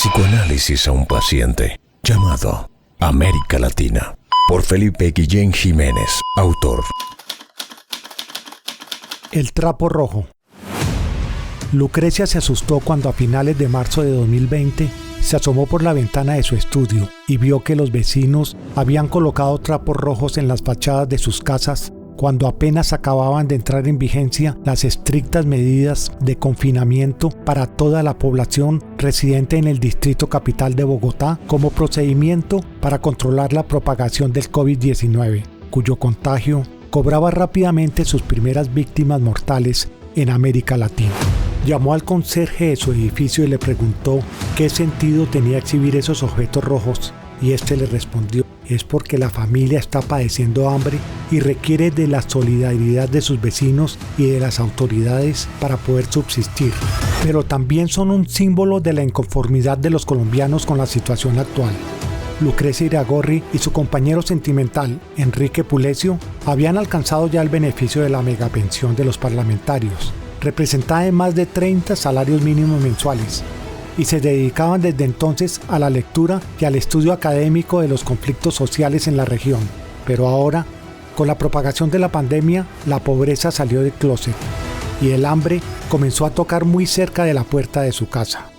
Psicoanálisis a un paciente llamado América Latina, por Felipe Guillén Jiménez, autor. El trapo rojo. Lucrecia se asustó cuando a finales de marzo de 2020 se asomó por la ventana de su estudio y vio que los vecinos habían colocado trapos rojos en las fachadas de sus casas cuando apenas acababan de entrar en vigencia las estrictas medidas de confinamiento para toda la población residente en el Distrito Capital de Bogotá como procedimiento para controlar la propagación del COVID-19, cuyo contagio cobraba rápidamente sus primeras víctimas mortales en América Latina. Llamó al conserje de su edificio y le preguntó qué sentido tenía exhibir esos objetos rojos, y este le respondió: es porque la familia está padeciendo hambre y requiere de la solidaridad de sus vecinos y de las autoridades para poder subsistir. Pero también son un símbolo de la inconformidad de los colombianos con la situación actual. Lucrecia Iragorri y su compañero sentimental, Enrique Pulecio, habían alcanzado ya el beneficio de la megapensión de los parlamentarios, representada en más de 30 salarios mínimos mensuales, y se dedicaban desde entonces a la lectura y al estudio académico de los conflictos sociales en la región. Pero ahora, con la propagación de la pandemia, la pobreza salió del closet y el hambre comenzó a tocar muy cerca de la puerta de su casa.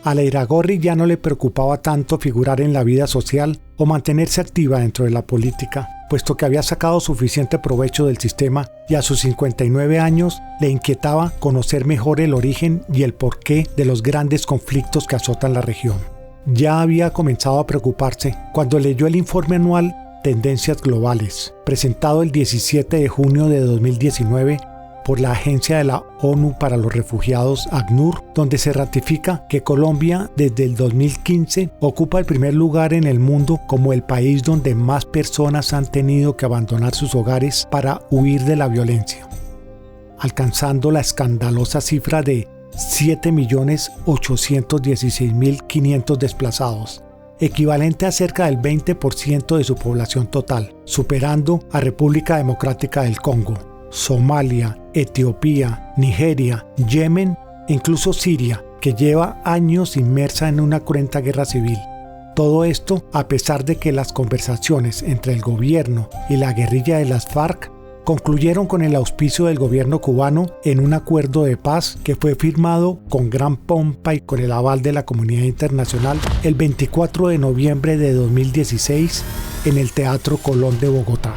A la Iragorri ya no le preocupaba tanto figurar en la vida social o mantenerse activa dentro de la política, puesto que había sacado suficiente provecho del sistema y a sus 59 años le inquietaba conocer mejor el origen y el porqué de los grandes conflictos que azotan la región. Ya había comenzado a preocuparse cuando leyó el informe anual Tendencias Globales, presentado el 17 de junio de 2019 por la Agencia de la ONU para los Refugiados, ACNUR, donde se ratifica que Colombia desde el 2015 ocupa el primer lugar en el mundo como el país donde más personas han tenido que abandonar sus hogares para huir de la violencia, alcanzando la escandalosa cifra de 7.816.500 desplazados, equivalente a cerca del 20% de su población total, superando a República Democrática del Congo, Somalia, Etiopía, Nigeria, Yemen e incluso Siria, que lleva años inmersa en una cruenta guerra civil. Todo esto a pesar de que las conversaciones entre el gobierno y la guerrilla de las FARC concluyeron con el auspicio del gobierno cubano en un acuerdo de paz que fue firmado con gran pompa y con el aval de la comunidad internacional el 24 de noviembre de 2016 en el Teatro Colón de Bogotá.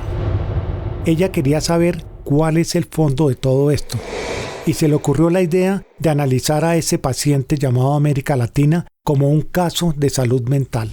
Ella quería saber cuál es el fondo de todo esto, y se le ocurrió la idea de analizar a ese paciente llamado América Latina como un caso de salud mental.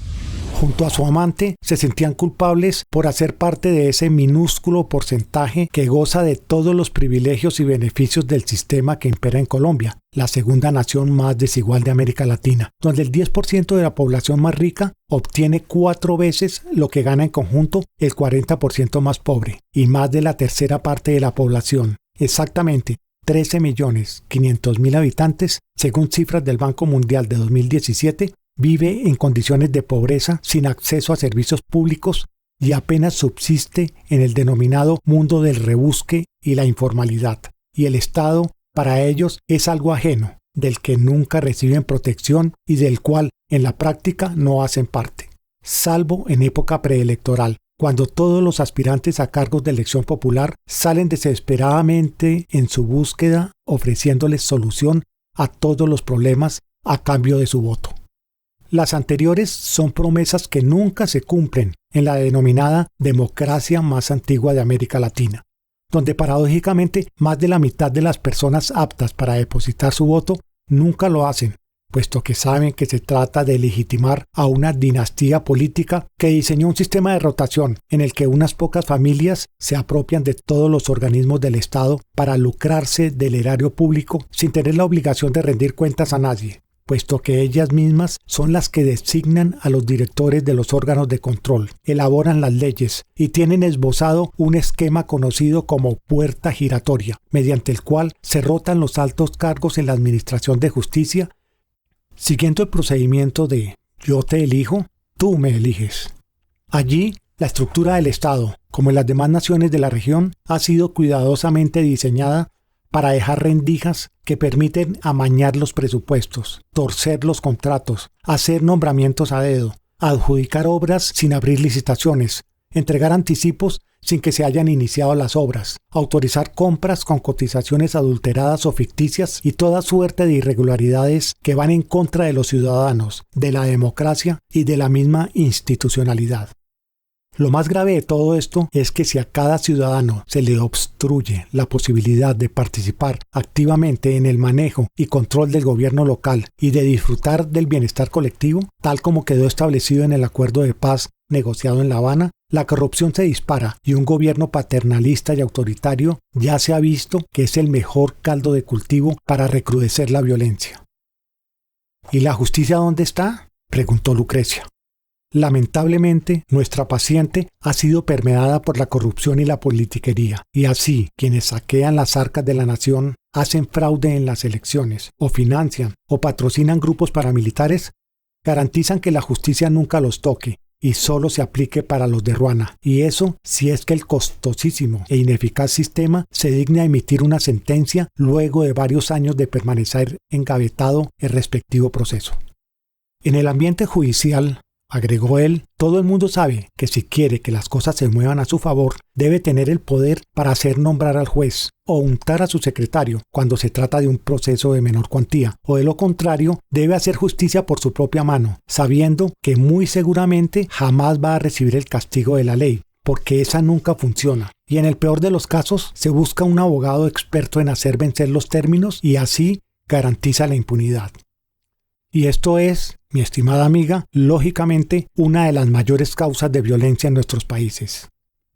Junto a su amante se sentían culpables por hacer parte de ese minúsculo porcentaje que goza de todos los privilegios y beneficios del sistema que impera en Colombia, la segunda nación más desigual de América Latina, donde el 10% de la población más rica obtiene 4 veces lo que gana en conjunto el 40% más pobre, y más de la tercera parte de la población, exactamente 13.500.000 habitantes, según cifras del Banco Mundial de 2017, vive en condiciones de pobreza sin acceso a servicios públicos y apenas subsiste en el denominado mundo del rebusque y la informalidad. Y el Estado, para ellos, es algo ajeno, del que nunca reciben protección y del cual, en la práctica, no hacen parte. Salvo en época preelectoral, cuando todos los aspirantes a cargos de elección popular salen desesperadamente en su búsqueda ofreciéndoles solución a todos los problemas a cambio de su voto. Las anteriores son promesas que nunca se cumplen en la denominada democracia más antigua de América Latina, donde paradójicamente más de la mitad de las personas aptas para depositar su voto nunca lo hacen, puesto que saben que se trata de legitimar a una dinastía política que diseñó un sistema de rotación en el que unas pocas familias se apropian de todos los organismos del Estado para lucrarse del erario público sin tener la obligación de rendir cuentas a nadie, puesto que ellas mismas son las que designan a los directores de los órganos de control, elaboran las leyes y tienen esbozado un esquema conocido como puerta giratoria, mediante el cual se rotan los altos cargos en la administración de justicia, siguiendo el procedimiento de yo te elijo, tú me eliges. Allí, la estructura del Estado, como en las demás naciones de la región, ha sido cuidadosamente diseñada para dejar rendijas que permiten amañar los presupuestos, torcer los contratos, hacer nombramientos a dedo, adjudicar obras sin abrir licitaciones, entregar anticipos sin que se hayan iniciado las obras, autorizar compras con cotizaciones adulteradas o ficticias y toda suerte de irregularidades que van en contra de los ciudadanos, de la democracia y de la misma institucionalidad. Lo más grave de todo esto es que si a cada ciudadano se le obstruye la posibilidad de participar activamente en el manejo y control del gobierno local y de disfrutar del bienestar colectivo, tal como quedó establecido en el acuerdo de paz negociado en La Habana, la corrupción se dispara y un gobierno paternalista y autoritario ya se ha visto que es el mejor caldo de cultivo para recrudecer la violencia. ¿Y la justicia dónde está?, preguntó Lucrecia. Lamentablemente, nuestra paciente ha sido permeada por la corrupción y la politiquería, y así quienes saquean las arcas de la nación, hacen fraude en las elecciones, o financian o patrocinan grupos paramilitares, garantizan que la justicia nunca los toque y solo se aplique para los de Ruana, y eso si es que el costosísimo e ineficaz sistema se digna a emitir una sentencia luego de varios años de permanecer engavetado el respectivo proceso. En el ambiente judicial, agregó él, todo el mundo sabe que si quiere que las cosas se muevan a su favor, debe tener el poder para hacer nombrar al juez o untar a su secretario cuando se trata de un proceso de menor cuantía, o de lo contrario, debe hacer justicia por su propia mano, sabiendo que muy seguramente jamás va a recibir el castigo de la ley, porque esa nunca funciona. Y en el peor de los casos, se busca un abogado experto en hacer vencer los términos y así garantiza la impunidad. Y esto es, mi estimada amiga, lógicamente una de las mayores causas de violencia en nuestros países.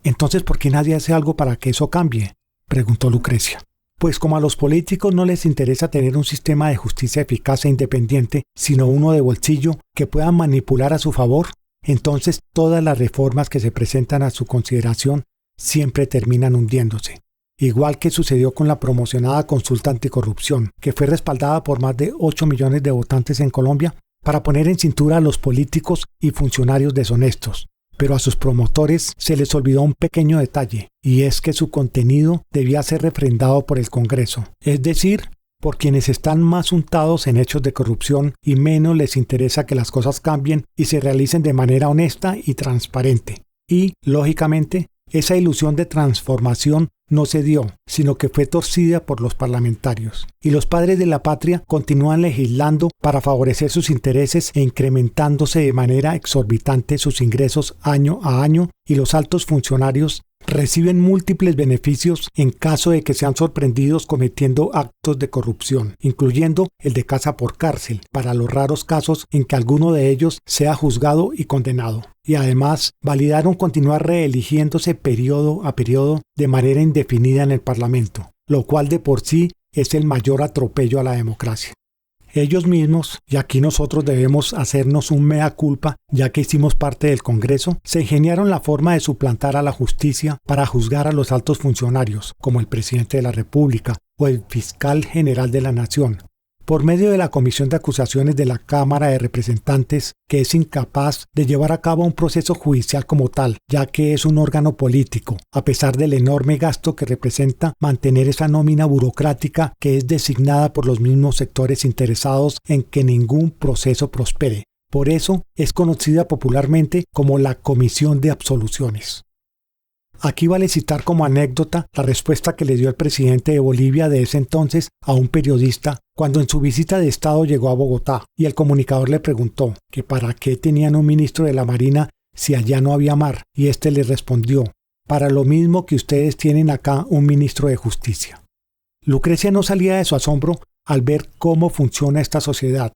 Entonces, ¿por qué nadie hace algo para que eso cambie?, preguntó Lucrecia. Pues como a los políticos no les interesa tener un sistema de justicia eficaz e independiente, sino uno de bolsillo que puedan manipular a su favor, entonces todas las reformas que se presentan a su consideración siempre terminan hundiéndose. Igual que sucedió con la promocionada consulta anticorrupción, que fue respaldada por más de 8 millones de votantes en Colombia para poner en cintura a los políticos y funcionarios deshonestos. Pero a sus promotores se les olvidó un pequeño detalle, y es que su contenido debía ser refrendado por el Congreso, es decir, por quienes están más untados en hechos de corrupción y menos les interesa que las cosas cambien y se realicen de manera honesta y transparente. Y, lógicamente, esa ilusión de transformación no se dio, sino que fue torcida por los parlamentarios. Y los padres de la patria continúan legislando para favorecer sus intereses e incrementándose de manera exorbitante sus ingresos año a año, y los altos funcionarios reciben múltiples beneficios en caso de que sean sorprendidos cometiendo actos de corrupción, incluyendo el de casa por cárcel, para los raros casos en que alguno de ellos sea juzgado y condenado. Y además validaron continuar reeligiéndose periodo a periodo de manera indefinida en el Parlamento, lo cual de por sí es el mayor atropello a la democracia. Ellos mismos, y aquí nosotros debemos hacernos un mea culpa ya que hicimos parte del Congreso, se ingeniaron la forma de suplantar a la justicia para juzgar a los altos funcionarios, como el presidente de la República o el fiscal general de la Nación, por medio de la Comisión de Acusaciones de la Cámara de Representantes, que es incapaz de llevar a cabo un proceso judicial como tal, ya que es un órgano político, a pesar del enorme gasto que representa mantener esa nómina burocrática que es designada por los mismos sectores interesados en que ningún proceso prospere. Por eso es conocida popularmente como la Comisión de Absoluciones. Aquí vale citar como anécdota la respuesta que le dio el presidente de Bolivia de ese entonces a un periodista cuando en su visita de Estado llegó a Bogotá y el comunicador le preguntó que para qué tenían un ministro de la Marina si allá no había mar, y éste le respondió: para lo mismo que ustedes tienen acá un ministro de Justicia. Lucrecia no salía de su asombro al ver cómo funciona esta sociedad,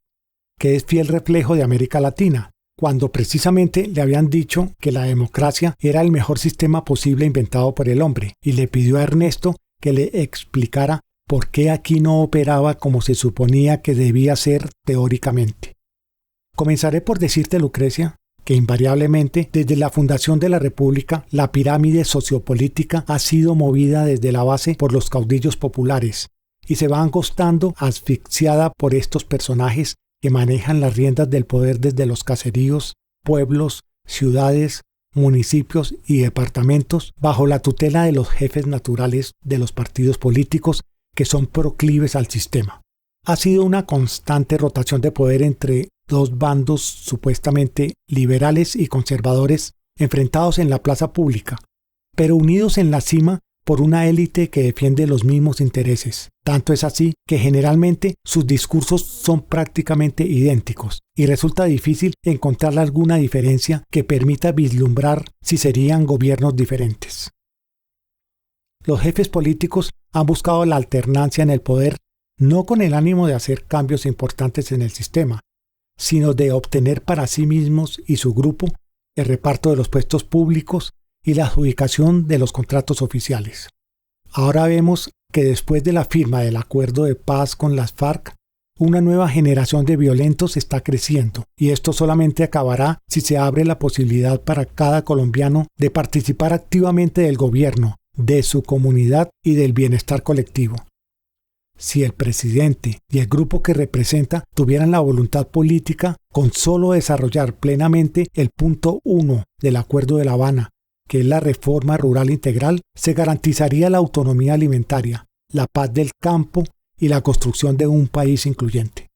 que es fiel reflejo de América Latina, cuando precisamente le habían dicho que la democracia era el mejor sistema posible inventado por el hombre, y le pidió a Ernesto que le explicara por qué aquí no operaba como se suponía que debía ser teóricamente. Comenzaré por decirte, Lucrecia, que invariablemente desde la fundación de la República la pirámide sociopolítica ha sido movida desde la base por los caudillos populares y se va angostando asfixiada por estos personajes que manejan las riendas del poder desde los caseríos, pueblos, ciudades, municipios y departamentos bajo la tutela de los jefes naturales de los partidos políticos que son proclives al sistema. Ha sido una constante rotación de poder entre dos bandos supuestamente liberales y conservadores enfrentados en la plaza pública, pero unidos en la cima por una élite que defiende los mismos intereses. Tanto es así que generalmente sus discursos son prácticamente idénticos y resulta difícil encontrar alguna diferencia que permita vislumbrar si serían gobiernos diferentes. Los jefes políticos han buscado la alternancia en el poder no con el ánimo de hacer cambios importantes en el sistema, sino de obtener para sí mismos y su grupo el reparto de los puestos públicos y la adjudicación de los contratos oficiales. Ahora vemos que después de la firma del acuerdo de paz con las FARC, una nueva generación de violentos está creciendo, y esto solamente acabará si se abre la posibilidad para cada colombiano de participar activamente del gobierno, de su comunidad y del bienestar colectivo. Si el presidente y el grupo que representa tuvieran la voluntad política con solo desarrollar plenamente el punto 1 del Acuerdo de La Habana, que es la reforma rural integral, se garantizaría la autonomía alimentaria, la paz del campo y la construcción de un país incluyente.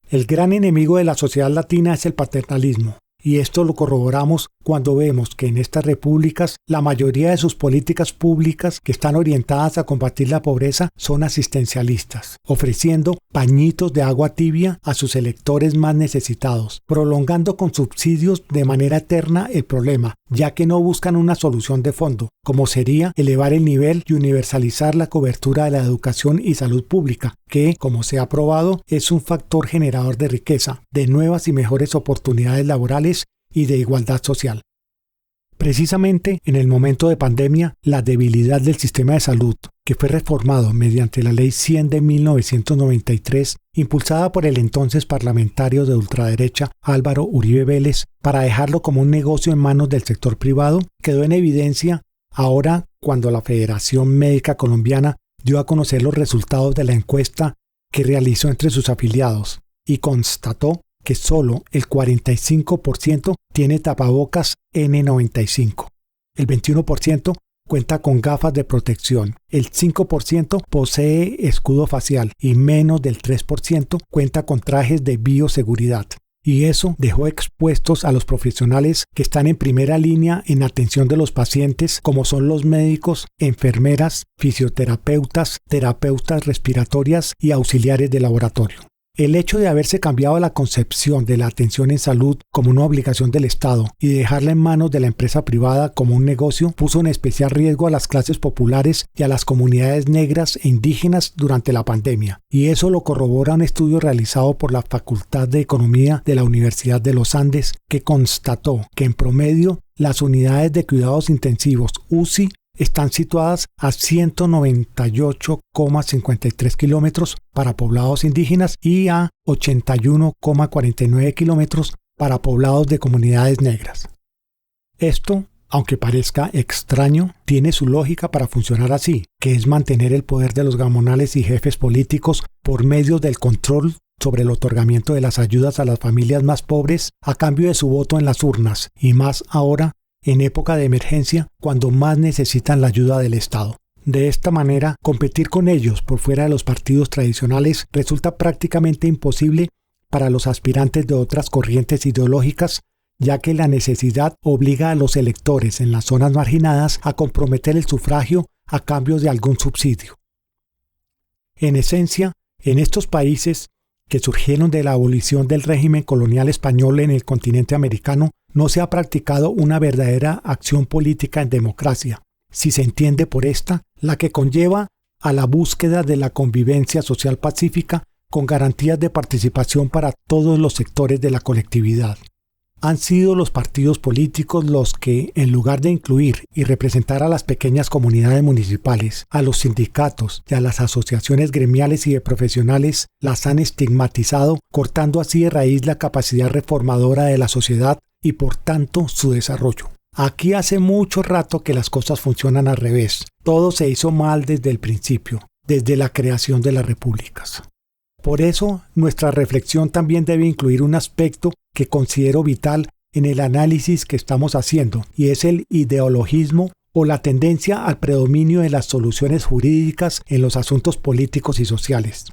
El gran enemigo de la sociedad latina es el paternalismo, y esto lo corroboramos cuando vemos que en estas repúblicas la mayoría de sus políticas públicas que están orientadas a combatir la pobreza son asistencialistas, ofreciendo pañitos de agua tibia a sus electores más necesitados, prolongando con subsidios de manera eterna el problema, ya que no buscan una solución de fondo, como sería elevar el nivel y universalizar la cobertura de la educación y salud pública, que, como se ha probado, es un factor generador de riqueza, de nuevas y mejores oportunidades laborales y de igualdad social. Precisamente en el momento de pandemia, la debilidad del sistema de salud, que fue reformado mediante la Ley 100 de 1993, impulsada por el entonces parlamentario de ultraderecha Álvaro Uribe Vélez, para dejarlo como un negocio en manos del sector privado, quedó en evidencia ahora cuando la Federación Médica Colombiana dio a conocer los resultados de la encuesta que realizó entre sus afiliados y constató que solo el 45% tiene tapabocas N95, el 21% cuenta con gafas de protección, el 5% posee escudo facial y menos del 3% cuenta con trajes de bioseguridad. Y eso dejó expuestos a los profesionales que están en primera línea en atención de los pacientes, como son los médicos, enfermeras, fisioterapeutas, terapeutas respiratorias y auxiliares de laboratorio. El hecho de haberse cambiado la concepción de la atención en salud como una obligación del Estado y dejarla en manos de la empresa privada como un negocio puso en especial riesgo a las clases populares y a las comunidades negras e indígenas durante la pandemia. Y eso lo corrobora un estudio realizado por la Facultad de Economía de la Universidad de los Andes, que constató que en promedio las unidades de cuidados intensivos UCI están situadas a 198,53 kilómetros para poblados indígenas y a 81,49 kilómetros para poblados de comunidades negras. Esto, aunque parezca extraño, tiene su lógica para funcionar así, que es mantener el poder de los gamonales y jefes políticos por medio del control sobre el otorgamiento de las ayudas a las familias más pobres a cambio de su voto en las urnas, y más ahora en época de emergencia, cuando más necesitan la ayuda del Estado. De esta manera, competir con ellos por fuera de los partidos tradicionales resulta prácticamente imposible para los aspirantes de otras corrientes ideológicas, ya que la necesidad obliga a los electores en las zonas marginadas a comprometer el sufragio a cambio de algún subsidio. En esencia, en estos países que surgieron de la abolición del régimen colonial español en el continente americano, no se ha practicado una verdadera acción política en democracia, si se entiende por esta la que conlleva a la búsqueda de la convivencia social pacífica con garantías de participación para todos los sectores de la colectividad. Han sido los partidos políticos los que, en lugar de incluir y representar a las pequeñas comunidades municipales, a los sindicatos y a las asociaciones gremiales y de profesionales, las han estigmatizado, cortando así de raíz la capacidad reformadora de la sociedad y por tanto su desarrollo. Aquí hace mucho rato que las cosas funcionan al revés. Todo se hizo mal desde el principio, desde la creación de las repúblicas. Por eso, nuestra reflexión también debe incluir un aspecto que considero vital en el análisis que estamos haciendo, y es el ideologismo o la tendencia al predominio de las soluciones jurídicas en los asuntos políticos y sociales.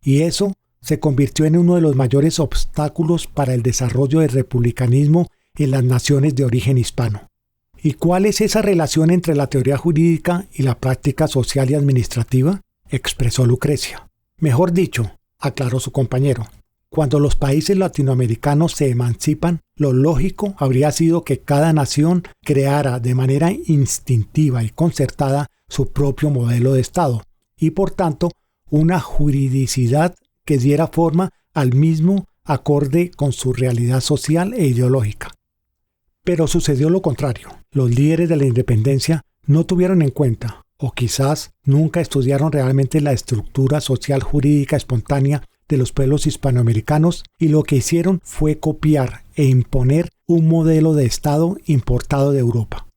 Y eso se convirtió en uno de los mayores obstáculos para el desarrollo del republicanismo en las naciones de origen hispano. ¿Y cuál es esa relación entre la teoría jurídica y la práctica social y administrativa?, expresó Lucrecia. Mejor dicho, aclaró su compañero, cuando los países latinoamericanos se emancipan, lo lógico habría sido que cada nación creara de manera instintiva y concertada su propio modelo de Estado y, por tanto, una juridicidad que diera forma al mismo acorde con su realidad social e ideológica. Pero sucedió lo contrario. Los líderes de la independencia no tuvieron en cuenta, o quizás nunca estudiaron realmente la estructura social jurídica espontánea de los pueblos hispanoamericanos, y lo que hicieron fue copiar e imponer un modelo de Estado importado de Europa.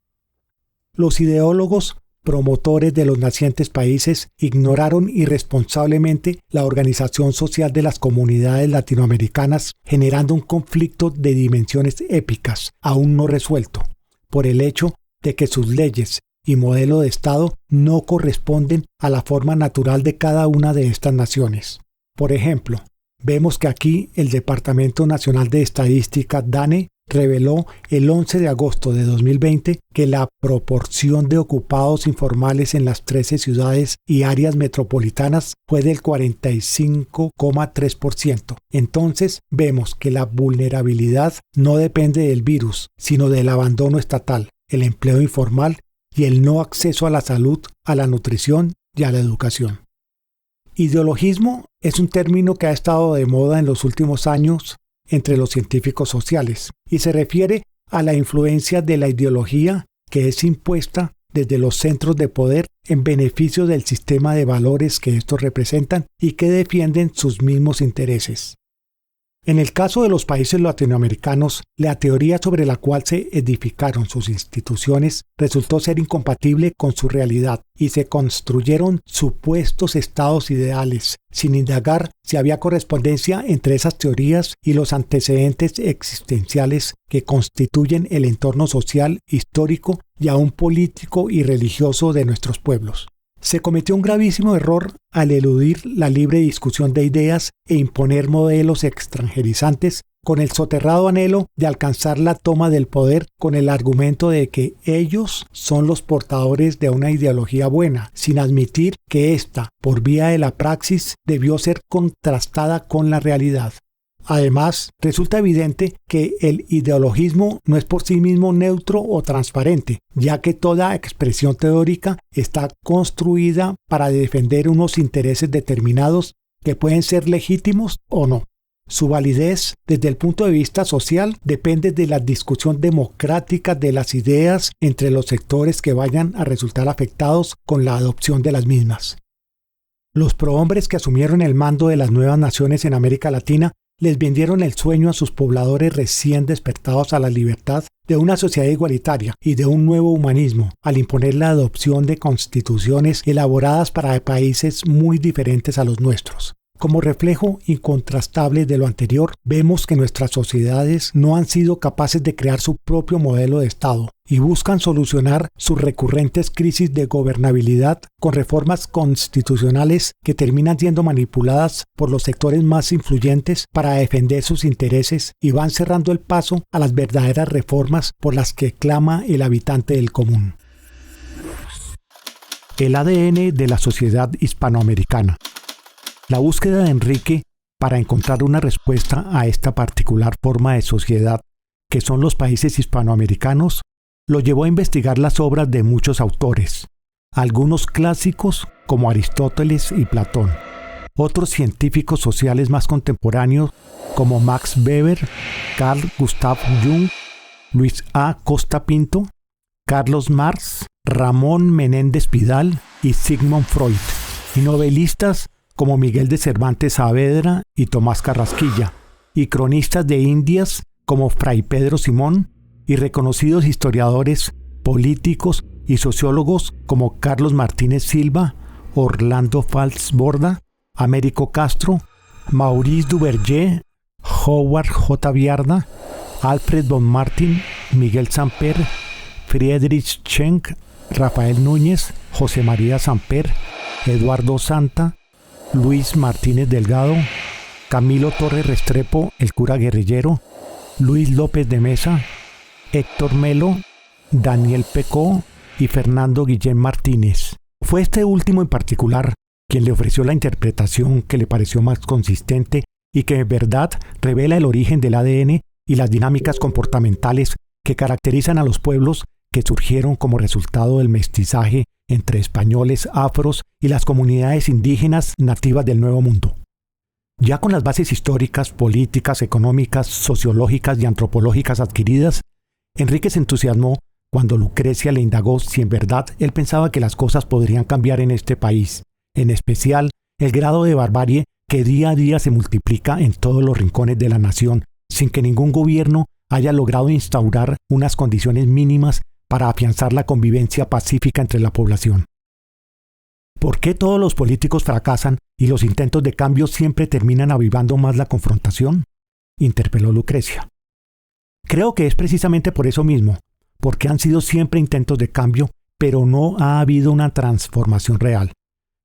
Los ideólogos promotores de los nacientes países ignoraron irresponsablemente la organización social de las comunidades latinoamericanas, generando un conflicto de dimensiones épicas, aún no resuelto, por el hecho de que sus leyes y modelo de Estado no corresponden a la forma natural de cada una de estas naciones. Por ejemplo, vemos que aquí el Departamento Nacional de Estadística, DANE, reveló el 11 de agosto de 2020 que la proporción de ocupados informales en las 13 ciudades y áreas metropolitanas fue del 45,3%. Entonces vemos que la vulnerabilidad no depende del virus, sino del abandono estatal, el empleo informal y el no acceso a la salud, a la nutrición y a la educación. Ideologismo es un término que ha estado de moda en los últimos años entre los científicos sociales y se refiere a la influencia de la ideología que es impuesta desde los centros de poder en beneficio del sistema de valores que estos representan y que defienden sus mismos intereses. En el caso de los países latinoamericanos, la teoría sobre la cual se edificaron sus instituciones resultó ser incompatible con su realidad y se construyeron supuestos estados ideales, sin indagar si había correspondencia entre esas teorías y los antecedentes existenciales que constituyen el entorno social, histórico y aún político y religioso de nuestros pueblos. Se cometió un gravísimo error al eludir la libre discusión de ideas e imponer modelos extranjerizantes con el soterrado anhelo de alcanzar la toma del poder con el argumento de que ellos son los portadores de una ideología buena, sin admitir que ésta, por vía de la praxis, debió ser contrastada con la realidad. Además, resulta evidente que el ideologismo no es por sí mismo neutro o transparente, ya que toda expresión teórica está construida para defender unos intereses determinados que pueden ser legítimos o no. Su validez desde el punto de vista social depende de la discusión democrática de las ideas entre los sectores que vayan a resultar afectados con la adopción de las mismas. Los prohombres que asumieron el mando de las nuevas naciones en América Latina les vendieron el sueño a sus pobladores recién despertados a la libertad de una sociedad igualitaria y de un nuevo humanismo, al imponer la adopción de constituciones elaboradas para países muy diferentes a los nuestros. Como reflejo incontrastable de lo anterior, vemos que nuestras sociedades no han sido capaces de crear su propio modelo de Estado y buscan solucionar sus recurrentes crisis de gobernabilidad con reformas constitucionales que terminan siendo manipuladas por los sectores más influyentes para defender sus intereses y van cerrando el paso a las verdaderas reformas por las que clama el habitante del común. El ADN de la sociedad hispanoamericana. La búsqueda de Enrique para encontrar una respuesta a esta particular forma de sociedad que son los países hispanoamericanos lo llevó a investigar las obras de muchos autores, algunos clásicos como Aristóteles y Platón, otros científicos sociales más contemporáneos como Max Weber, Carl Gustav Jung, Luis A. Costa Pinto, Carlos Marx, Ramón Menéndez Pidal y Sigmund Freud, y novelistas como Miguel de Cervantes Saavedra y Tomás Carrasquilla, y cronistas de Indias como Fray Pedro Simón, y reconocidos historiadores, políticos y sociólogos como Carlos Martínez Silva, Orlando Fals Borda, Américo Castro, Maurice Duverger, Howard J. Viarda, Alfred von Martin, Miguel Samper, Friedrich Schenk, Rafael Núñez, José María Samper, Eduardo Santa, Luis Martínez Delgado, Camilo Torres Restrepo, el cura guerrillero, Luis López de Mesa, Héctor Melo, Daniel Pecó y Fernando Guillén Martínez. Fue este último en particular quien le ofreció la interpretación que le pareció más consistente y que en verdad revela el origen del ADN y las dinámicas comportamentales que caracterizan a los pueblos que surgieron como resultado del mestizaje entre españoles, afros y las comunidades indígenas nativas del Nuevo Mundo. Ya con las bases históricas, políticas, económicas, sociológicas y antropológicas adquiridas, Enrique se entusiasmó cuando Lucrecia le indagó si en verdad él pensaba que las cosas podrían cambiar en este país, en especial el grado de barbarie que día a día se multiplica en todos los rincones de la nación, sin que ningún gobierno haya logrado instaurar unas condiciones mínimas para afianzar la convivencia pacífica entre la población. ¿Por qué todos los políticos fracasan y los intentos de cambio siempre terminan avivando más la confrontación?, interpeló Lucrecia. Creo que es precisamente por eso mismo, porque han sido siempre intentos de cambio, pero no ha habido una transformación real.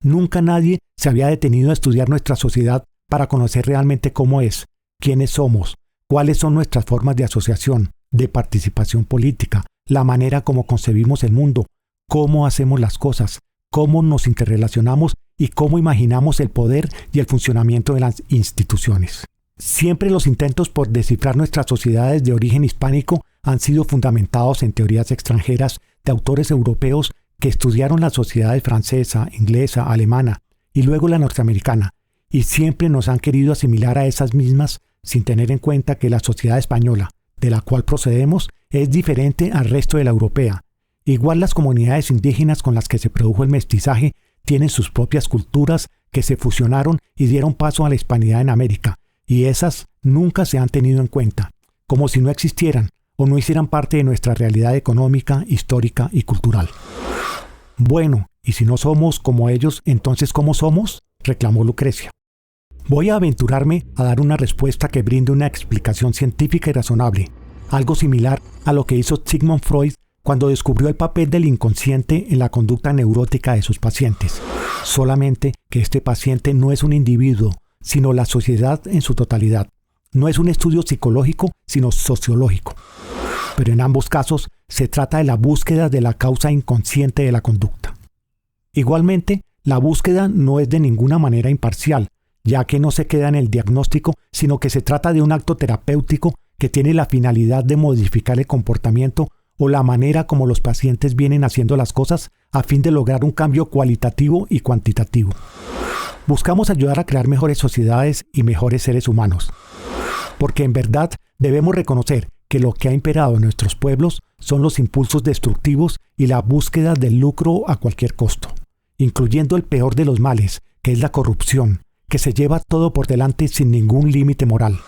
Nunca nadie se había detenido a estudiar nuestra sociedad para conocer realmente cómo es, quiénes somos, cuáles son nuestras formas de asociación, de participación política, la manera como concebimos el mundo, cómo hacemos las cosas, cómo nos interrelacionamos y cómo imaginamos el poder y el funcionamiento de las instituciones. Siempre los intentos por descifrar nuestras sociedades de origen hispánico han sido fundamentados en teorías extranjeras de autores europeos que estudiaron las sociedades francesa, inglesa, alemana y luego la norteamericana, y siempre nos han querido asimilar a esas mismas sin tener en cuenta que la sociedad española, de la cual procedemos, es diferente al resto de la europea. Igual las comunidades indígenas con las que se produjo el mestizaje tienen sus propias culturas que se fusionaron y dieron paso a la hispanidad en América, y esas nunca se han tenido en cuenta, como si no existieran o no hicieran parte de nuestra realidad económica, histórica y cultural. Bueno, ¿y si no somos como ellos, entonces cómo somos?, reclamó Lucrecia. Voy a aventurarme a dar una respuesta que brinde una explicación científica y razonable, algo similar a lo que hizo Sigmund Freud cuando descubrió el papel del inconsciente en la conducta neurótica de sus pacientes. Solamente que este paciente no es un individuo, sino la sociedad en su totalidad. No es un estudio psicológico, sino sociológico. Pero en ambos casos se trata de la búsqueda de la causa inconsciente de la conducta. Igualmente, la búsqueda no es de ninguna manera imparcial, ya que no se queda en el diagnóstico, sino que se trata de un acto terapéutico que tiene la finalidad de modificar el comportamiento o la manera como los pacientes vienen haciendo las cosas a fin de lograr un cambio cualitativo y cuantitativo. Buscamos ayudar a crear mejores sociedades y mejores seres humanos, porque en verdad debemos reconocer que lo que ha imperado en nuestros pueblos son los impulsos destructivos y la búsqueda del lucro a cualquier costo, incluyendo el peor de los males, que es la corrupción, que se lleva todo por delante sin ningún límite moral.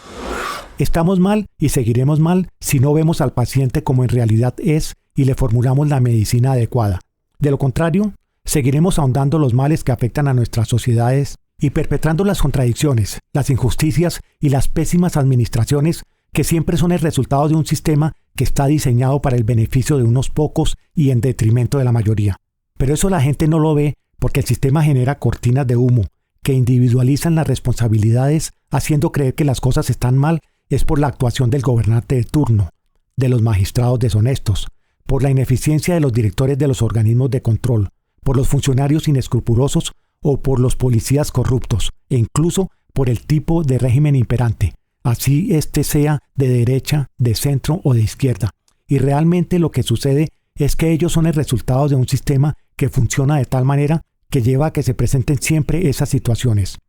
Estamos mal y seguiremos mal si no vemos al paciente como en realidad es y le formulamos la medicina adecuada. De lo contrario, seguiremos ahondando los males que afectan a nuestras sociedades y perpetrando las contradicciones, las injusticias y las pésimas administraciones que siempre son el resultado de un sistema que está diseñado para el beneficio de unos pocos y en detrimento de la mayoría. Pero eso la gente no lo ve porque el sistema genera cortinas de humo que individualizan las responsabilidades, haciendo creer que las cosas están mal es por la actuación del gobernante de turno, de los magistrados deshonestos, por la ineficiencia de los directores de los organismos de control, por los funcionarios inescrupulosos o por los policías corruptos, e incluso por el tipo de régimen imperante, así este sea de derecha, de centro o de izquierda. Y realmente lo que sucede es que ellos son el resultado de un sistema que funciona de tal manera que lleva a que se presenten siempre esas situaciones,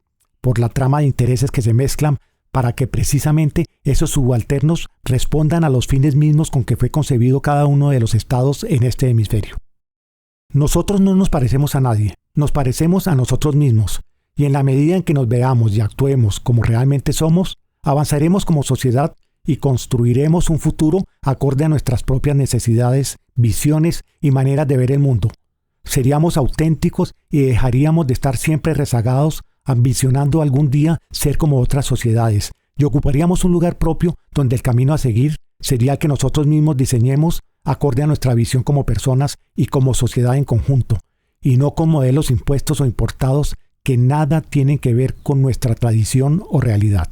por la trama de intereses que se mezclan para que precisamente esos subalternos respondan a los fines mismos con que fue concebido cada uno de los estados en este hemisferio. Nosotros no nos parecemos a nadie, nos parecemos a nosotros mismos, y en la medida en que nos veamos y actuemos como realmente somos, avanzaremos como sociedad y construiremos un futuro acorde a nuestras propias necesidades, visiones y maneras de ver el mundo. Seríamos auténticos y dejaríamos de estar siempre rezagados, ambicionando algún día ser como otras sociedades, y ocuparíamos un lugar propio donde el camino a seguir sería el que nosotros mismos diseñemos acorde a nuestra visión como personas y como sociedad en conjunto, y no con modelos impuestos o importados que nada tienen que ver con nuestra tradición o realidad.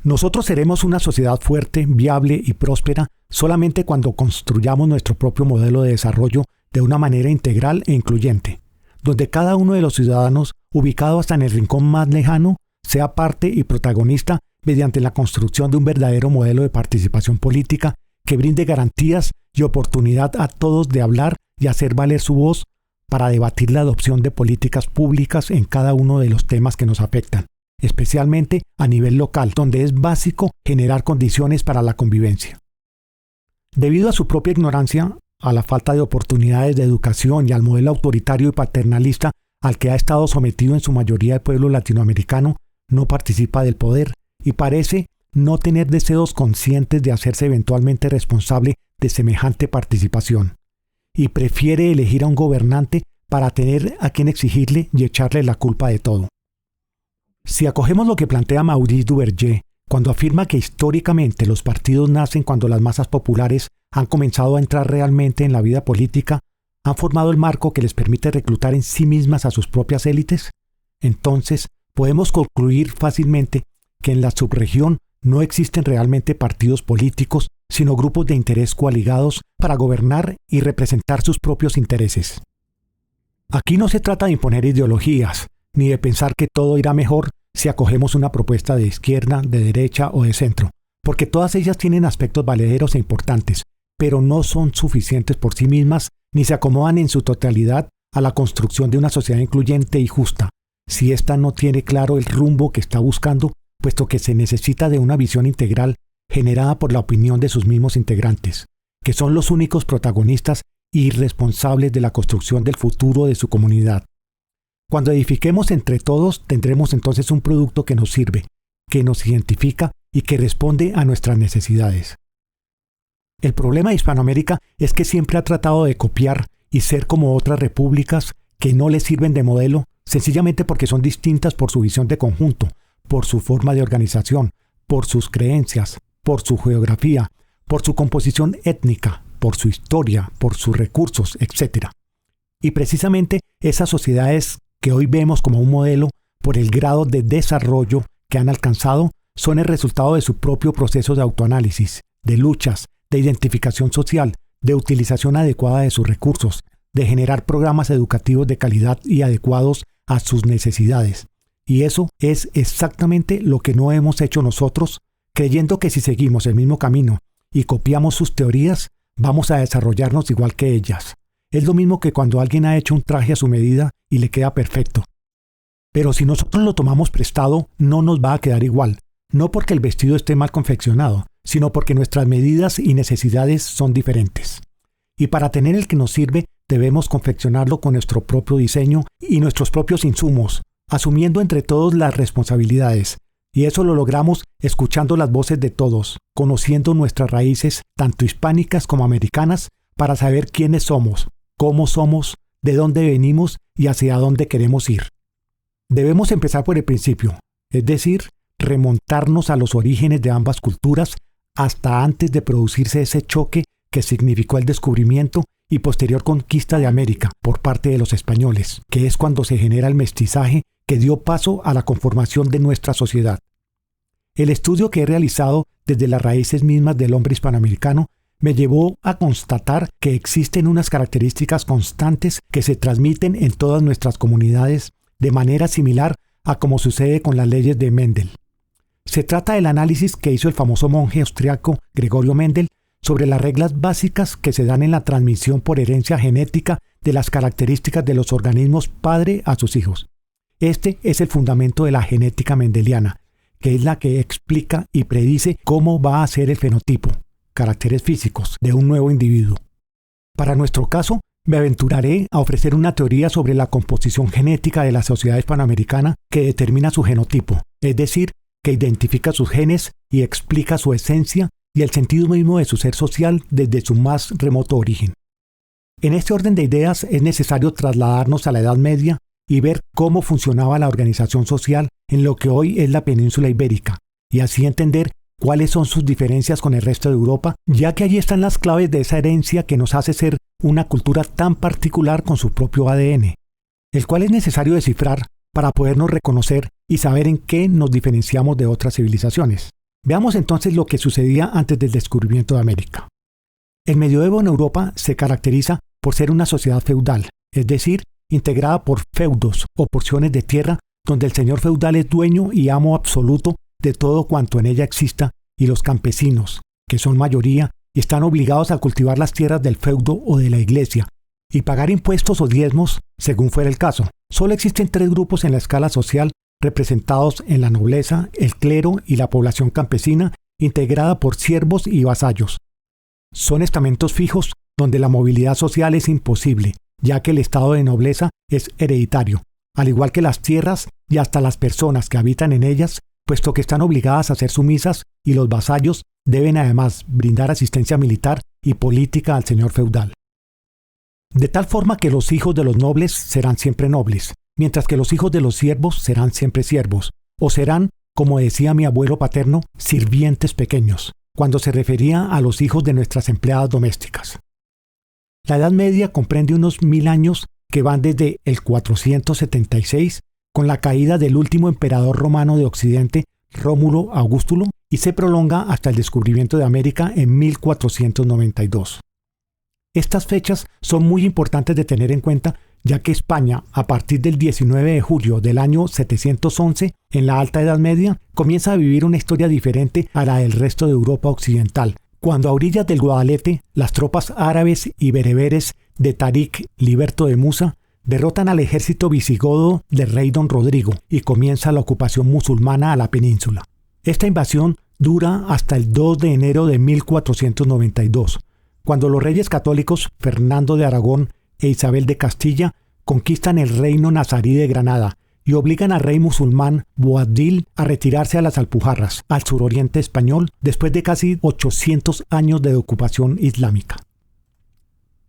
Nosotros seremos una sociedad fuerte, viable y próspera solamente cuando construyamos nuestro propio modelo de desarrollo de una manera integral e incluyente, donde cada uno de los ciudadanos, ubicado hasta en el rincón más lejano, sea parte y protagonista mediante la construcción de un verdadero modelo de participación política que brinde garantías y oportunidad a todos de hablar y hacer valer su voz para debatir la adopción de políticas públicas en cada uno de los temas que nos afectan, especialmente a nivel local, donde es básico generar condiciones para la convivencia. Debido a su propia ignorancia, a la falta de oportunidades de educación y al modelo autoritario y paternalista al que ha estado sometido en su mayoría el pueblo latinoamericano, no participa del poder y parece no tener deseos conscientes de hacerse eventualmente responsable de semejante participación, y prefiere elegir a un gobernante para tener a quien exigirle y echarle la culpa de todo. Si acogemos lo que plantea Maurice Duverger, cuando afirma que históricamente los partidos nacen cuando las masas populares han comenzado a entrar realmente en la vida política, han formado el marco que les permite reclutar en sí mismas a sus propias élites, entonces podemos concluir fácilmente que en la subregión no existen realmente partidos políticos, sino grupos de interés coaligados para gobernar y representar sus propios intereses. Aquí no se trata de imponer ideologías, ni de pensar que todo irá mejor si acogemos una propuesta de izquierda, de derecha o de centro, porque todas ellas tienen aspectos valederos e importantes, pero no son suficientes por sí mismas ni se acomodan en su totalidad a la construcción de una sociedad incluyente y justa, si ésta no tiene claro el rumbo que está buscando, puesto que se necesita de una visión integral generada por la opinión de sus mismos integrantes, que son los únicos protagonistas y responsables de la construcción del futuro de su comunidad. Cuando edifiquemos entre todos, tendremos entonces un producto que nos sirve, que nos identifica y que responde a nuestras necesidades. El problema de Hispanoamérica es que siempre ha tratado de copiar y ser como otras repúblicas que no le sirven de modelo, sencillamente porque son distintas por su visión de conjunto, por su forma de organización, por sus creencias, por su geografía, por su composición étnica, por su historia, por sus recursos, etc. Y precisamente esas sociedades que hoy vemos como un modelo, por el grado de desarrollo que han alcanzado, son el resultado de su propio proceso de autoanálisis, de luchas, de identificación social, de utilización adecuada de sus recursos, de generar programas educativos de calidad y adecuados a sus necesidades. Y eso es exactamente lo que no hemos hecho nosotros, creyendo que si seguimos el mismo camino y copiamos sus teorías, vamos a desarrollarnos igual que ellas. Es lo mismo que cuando alguien ha hecho un traje a su medida y le queda perfecto. Pero si nosotros lo tomamos prestado, no nos va a quedar igual, no porque el vestido esté mal confeccionado, sino porque nuestras medidas y necesidades son diferentes. Y para tener el que nos sirve, debemos confeccionarlo con nuestro propio diseño y nuestros propios insumos, asumiendo entre todos las responsabilidades. Y eso lo logramos escuchando las voces de todos, conociendo nuestras raíces, tanto hispánicas como americanas, para saber quiénes somos, cómo somos, de dónde venimos y hacia dónde queremos ir. Debemos empezar por el principio, es decir, remontarnos a los orígenes de ambas culturas hasta antes de producirse ese choque que significó el descubrimiento y posterior conquista de América por parte de los españoles, que es cuando se genera el mestizaje que dio paso a la conformación de nuestra sociedad. El estudio que he realizado desde las raíces mismas del hombre hispanoamericano me llevó a constatar que existen unas características constantes que se transmiten en todas nuestras comunidades de manera similar a como sucede con las leyes de Mendel. Se trata del análisis que hizo el famoso monje austriaco Gregorio Mendel sobre las reglas básicas que se dan en la transmisión por herencia genética de las características de los organismos padre a sus hijos. Este es el fundamento de la genética mendeliana, que es la que explica y predice cómo va a ser el fenotipo, caracteres físicos, de un nuevo individuo. Para nuestro caso, me aventuraré a ofrecer una teoría sobre la composición genética de la sociedad hispanoamericana que determina su genotipo, es decir, que identifica sus genes y explica su esencia y el sentido mismo de su ser social desde su más remoto origen. En este orden de ideas es necesario trasladarnos a la Edad Media y ver cómo funcionaba la organización social en lo que hoy es la península ibérica, y así entender cuáles son sus diferencias con el resto de Europa, ya que allí están las claves de esa herencia que nos hace ser una cultura tan particular con su propio ADN, el cual es necesario descifrar para podernos reconocer y saber en qué nos diferenciamos de otras civilizaciones. Veamos entonces lo que sucedía antes del descubrimiento de América. El medioevo en Europa se caracteriza por ser una sociedad feudal, es decir, integrada por feudos o porciones de tierra donde el señor feudal es dueño y amo absoluto de todo cuanto en ella exista, y los campesinos, que son mayoría, están obligados a cultivar las tierras del feudo o de la iglesia y pagar impuestos o diezmos según fuera el caso. Solo existen 3 grupos en la escala social representados en la nobleza, el clero y la población campesina, integrada por siervos y vasallos. Son estamentos fijos donde la movilidad social es imposible, ya que el estado de nobleza es hereditario, al igual que las tierras y hasta las personas que habitan en ellas, puesto que están obligadas a ser sumisas, y los vasallos deben además brindar asistencia militar y política al señor feudal. De tal forma que los hijos de los nobles serán siempre nobles, mientras que los hijos de los siervos serán siempre siervos, o serán, como decía mi abuelo paterno, sirvientes pequeños, cuando se refería a los hijos de nuestras empleadas domésticas. La Edad Media comprende unos 1000 años que van desde el 476, con la caída del último emperador romano de Occidente, Rómulo Augustulo, y se prolonga hasta el descubrimiento de América en 1492. Estas fechas son muy importantes de tener en cuenta, ya que España, a partir del 19 de julio del año 711, en la Alta Edad Media, comienza a vivir una historia diferente a la del resto de Europa occidental, cuando a orillas del Guadalete, las tropas árabes y bereberes de Tarik Liberto de Musa derrotan al ejército visigodo del rey Don Rodrigo y comienza la ocupación musulmana a la península. Esta invasión dura hasta el 2 de enero de 1492, cuando los reyes católicos Fernando de Aragón e Isabel de Castilla conquistan el reino nazarí de Granada y obligan al rey musulmán Boabdil a retirarse a las Alpujarras, al suroriente español, después de casi 800 años de ocupación islámica.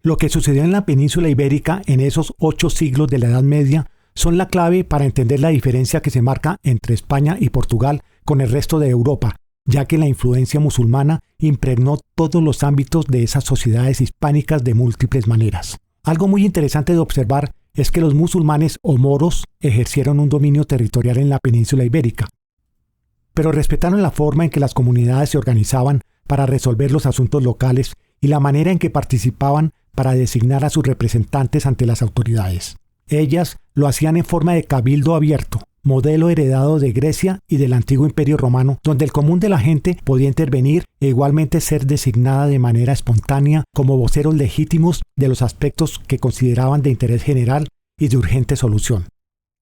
Lo que sucedió en la península ibérica en esos 8 siglos de la Edad Media son la clave para entender la diferencia que se marca entre España y Portugal con el resto de Europa, ya que la influencia musulmana impregnó todos los ámbitos de esas sociedades hispánicas de múltiples maneras. Algo muy interesante de observar es que los musulmanes o moros ejercieron un dominio territorial en la península ibérica, pero respetaron la forma en que las comunidades se organizaban para resolver los asuntos locales y la manera en que participaban para designar a sus representantes ante las autoridades. Ellas lo hacían en forma de cabildo abierto, modelo heredado de Grecia y del antiguo Imperio Romano, donde el común de la gente podía intervenir e igualmente ser designada de manera espontánea como voceros legítimos de los aspectos que consideraban de interés general y de urgente solución.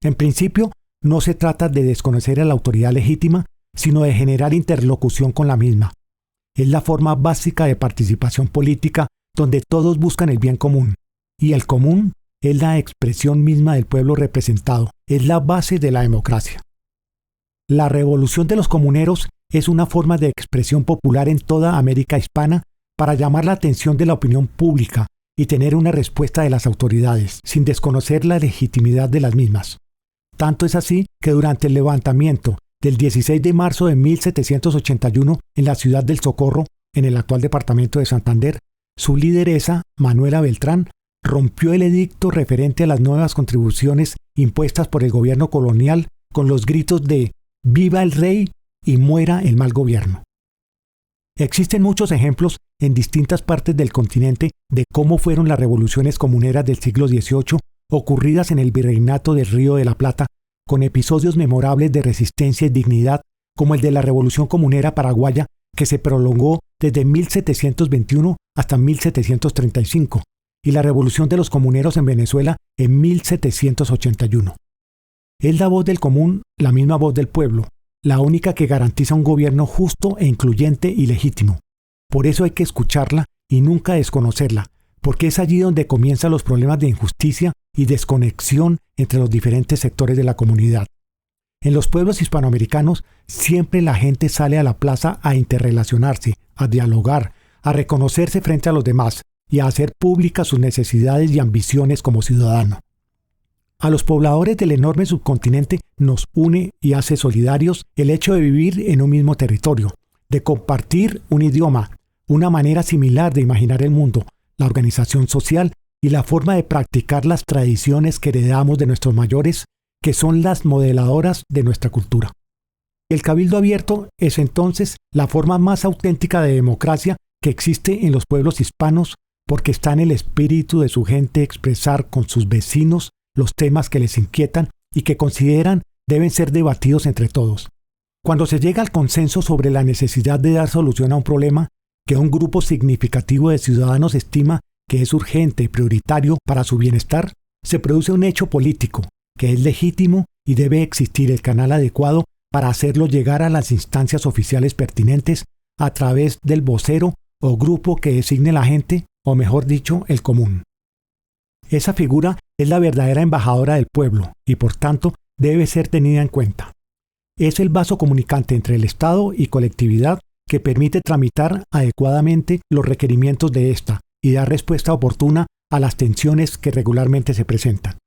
En principio, no se trata de desconocer a la autoridad legítima, sino de generar interlocución con la misma. Es la forma básica de participación política donde todos buscan el bien común, y el común es la expresión misma del pueblo representado, es la base de la democracia. La revolución de los comuneros es una forma de expresión popular en toda América hispana para llamar la atención de la opinión pública y tener una respuesta de las autoridades, sin desconocer la legitimidad de las mismas. Tanto es así que durante el levantamiento del 16 de marzo de 1781 en la ciudad del Socorro, en el actual departamento de Santander, su lideresa, Manuela Beltrán, rompió el edicto referente a las nuevas contribuciones impuestas por el gobierno colonial con los gritos de «¡Viva el rey y muera el mal gobierno!». Existen muchos ejemplos en distintas partes del continente de cómo fueron las revoluciones comuneras del siglo XVIII ocurridas en el Virreinato del Río de la Plata, con episodios memorables de resistencia y dignidad, como el de la Revolución Comunera Paraguaya, que se prolongó desde 1721 hasta 1735, y la Revolución de los Comuneros en Venezuela en 1781. Es la voz del común, la misma voz del pueblo, la única que garantiza un gobierno justo e incluyente y legítimo. Por eso hay que escucharla y nunca desconocerla, porque es allí donde comienzan los problemas de injusticia y desconexión entre los diferentes sectores de la comunidad. En los pueblos hispanoamericanos siempre la gente sale a la plaza a interrelacionarse, a dialogar, a reconocerse frente a los demás y a hacer públicas sus necesidades y ambiciones como ciudadano. A los pobladores del enorme subcontinente nos une y hace solidarios el hecho de vivir en un mismo territorio, de compartir un idioma, una manera similar de imaginar el mundo, la organización social y la forma de practicar las tradiciones que heredamos de nuestros mayores, que son las modeladoras de nuestra cultura. El cabildo abierto es entonces la forma más auténtica de democracia que existe en los pueblos hispanos, porque está en el espíritu de su gente expresar con sus vecinos los temas que les inquietan y que consideran deben ser debatidos entre todos. Cuando se llega al consenso sobre la necesidad de dar solución a un problema que un grupo significativo de ciudadanos estima que es urgente y prioritario para su bienestar, se produce un hecho político que es legítimo y debe existir el canal adecuado para hacerlo llegar a las instancias oficiales pertinentes a través del vocero o grupo que designe la gente, o mejor dicho, el común. Esa figura es la verdadera embajadora del pueblo y por tanto debe ser tenida en cuenta. Es el vaso comunicante entre el Estado y colectividad que permite tramitar adecuadamente los requerimientos de ésta y dar respuesta oportuna a las tensiones que regularmente se presentan.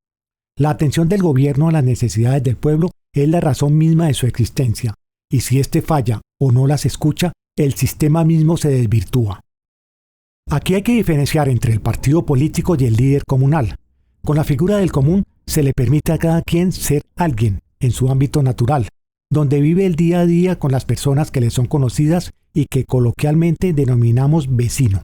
La atención del gobierno a las necesidades del pueblo es la razón misma de su existencia, y si éste falla o no las escucha, el sistema mismo se desvirtúa. Aquí hay que diferenciar entre el partido político y el líder comunal. Con la figura del común se le permite a cada quien ser alguien en su ámbito natural, donde vive el día a día con las personas que le son conocidas y que coloquialmente denominamos vecino.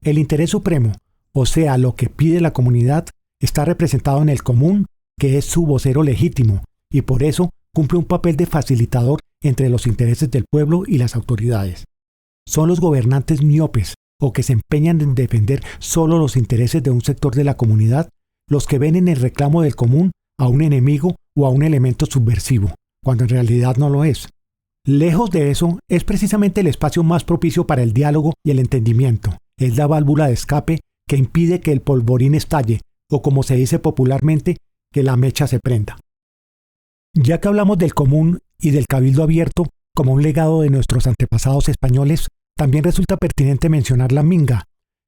El interés supremo, o sea, lo que pide la comunidad, está representado en el común, que es su vocero legítimo, y por eso cumple un papel de facilitador entre los intereses del pueblo y las autoridades. Son los gobernantes miopes, o que se empeñan en defender solo los intereses de un sector de la comunidad, los que ven en el reclamo del común a un enemigo o a un elemento subversivo, cuando en realidad no lo es. Lejos de eso, es precisamente el espacio más propicio para el diálogo y el entendimiento. Es la válvula de escape que impide que el polvorín estalle, o como se dice popularmente, que la mecha se prenda. Ya que hablamos del común y del cabildo abierto como un legado de nuestros antepasados españoles, también resulta pertinente mencionar la minga,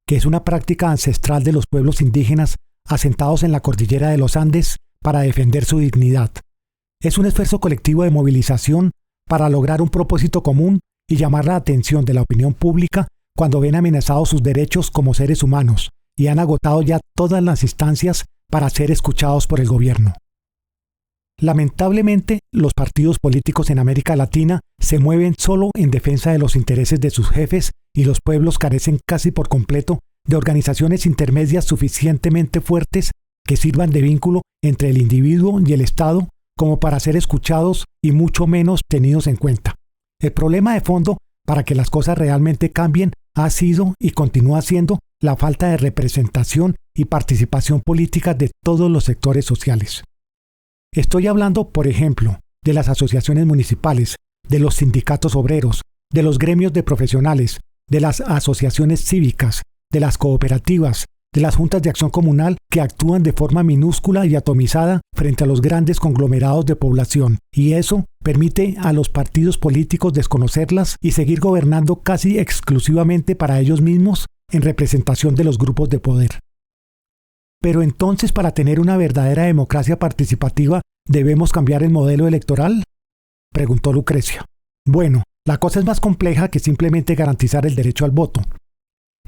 que es una práctica ancestral de los pueblos indígenas asentados en la cordillera de los Andes para defender su dignidad. Es un esfuerzo colectivo de movilización para lograr un propósito común y llamar la atención de la opinión pública cuando ven amenazados sus derechos como seres humanos y han agotado ya todas las instancias para ser escuchados por el gobierno. Lamentablemente, los partidos políticos en América Latina se mueven solo en defensa de los intereses de sus jefes y los pueblos carecen casi por completo de organizaciones intermedias suficientemente fuertes que sirvan de vínculo entre el individuo y el Estado como para ser escuchados y mucho menos tenidos en cuenta. El problema de fondo para que las cosas realmente cambien ha sido y continúa siendo la falta de representación y participación política de todos los sectores sociales. Estoy hablando, por ejemplo, de las asociaciones municipales, de los sindicatos obreros, de los gremios de profesionales, de las asociaciones cívicas, de las cooperativas, de las juntas de acción comunal que actúan de forma minúscula y atomizada frente a los grandes conglomerados de población, y eso permite a los partidos políticos desconocerlas y seguir gobernando casi exclusivamente para ellos mismos en representación de los grupos de poder. Pero entonces, para tener una verdadera democracia participativa, ¿debemos cambiar el modelo electoral?, preguntó Lucrecia. Bueno, la cosa es más compleja que simplemente garantizar el derecho al voto.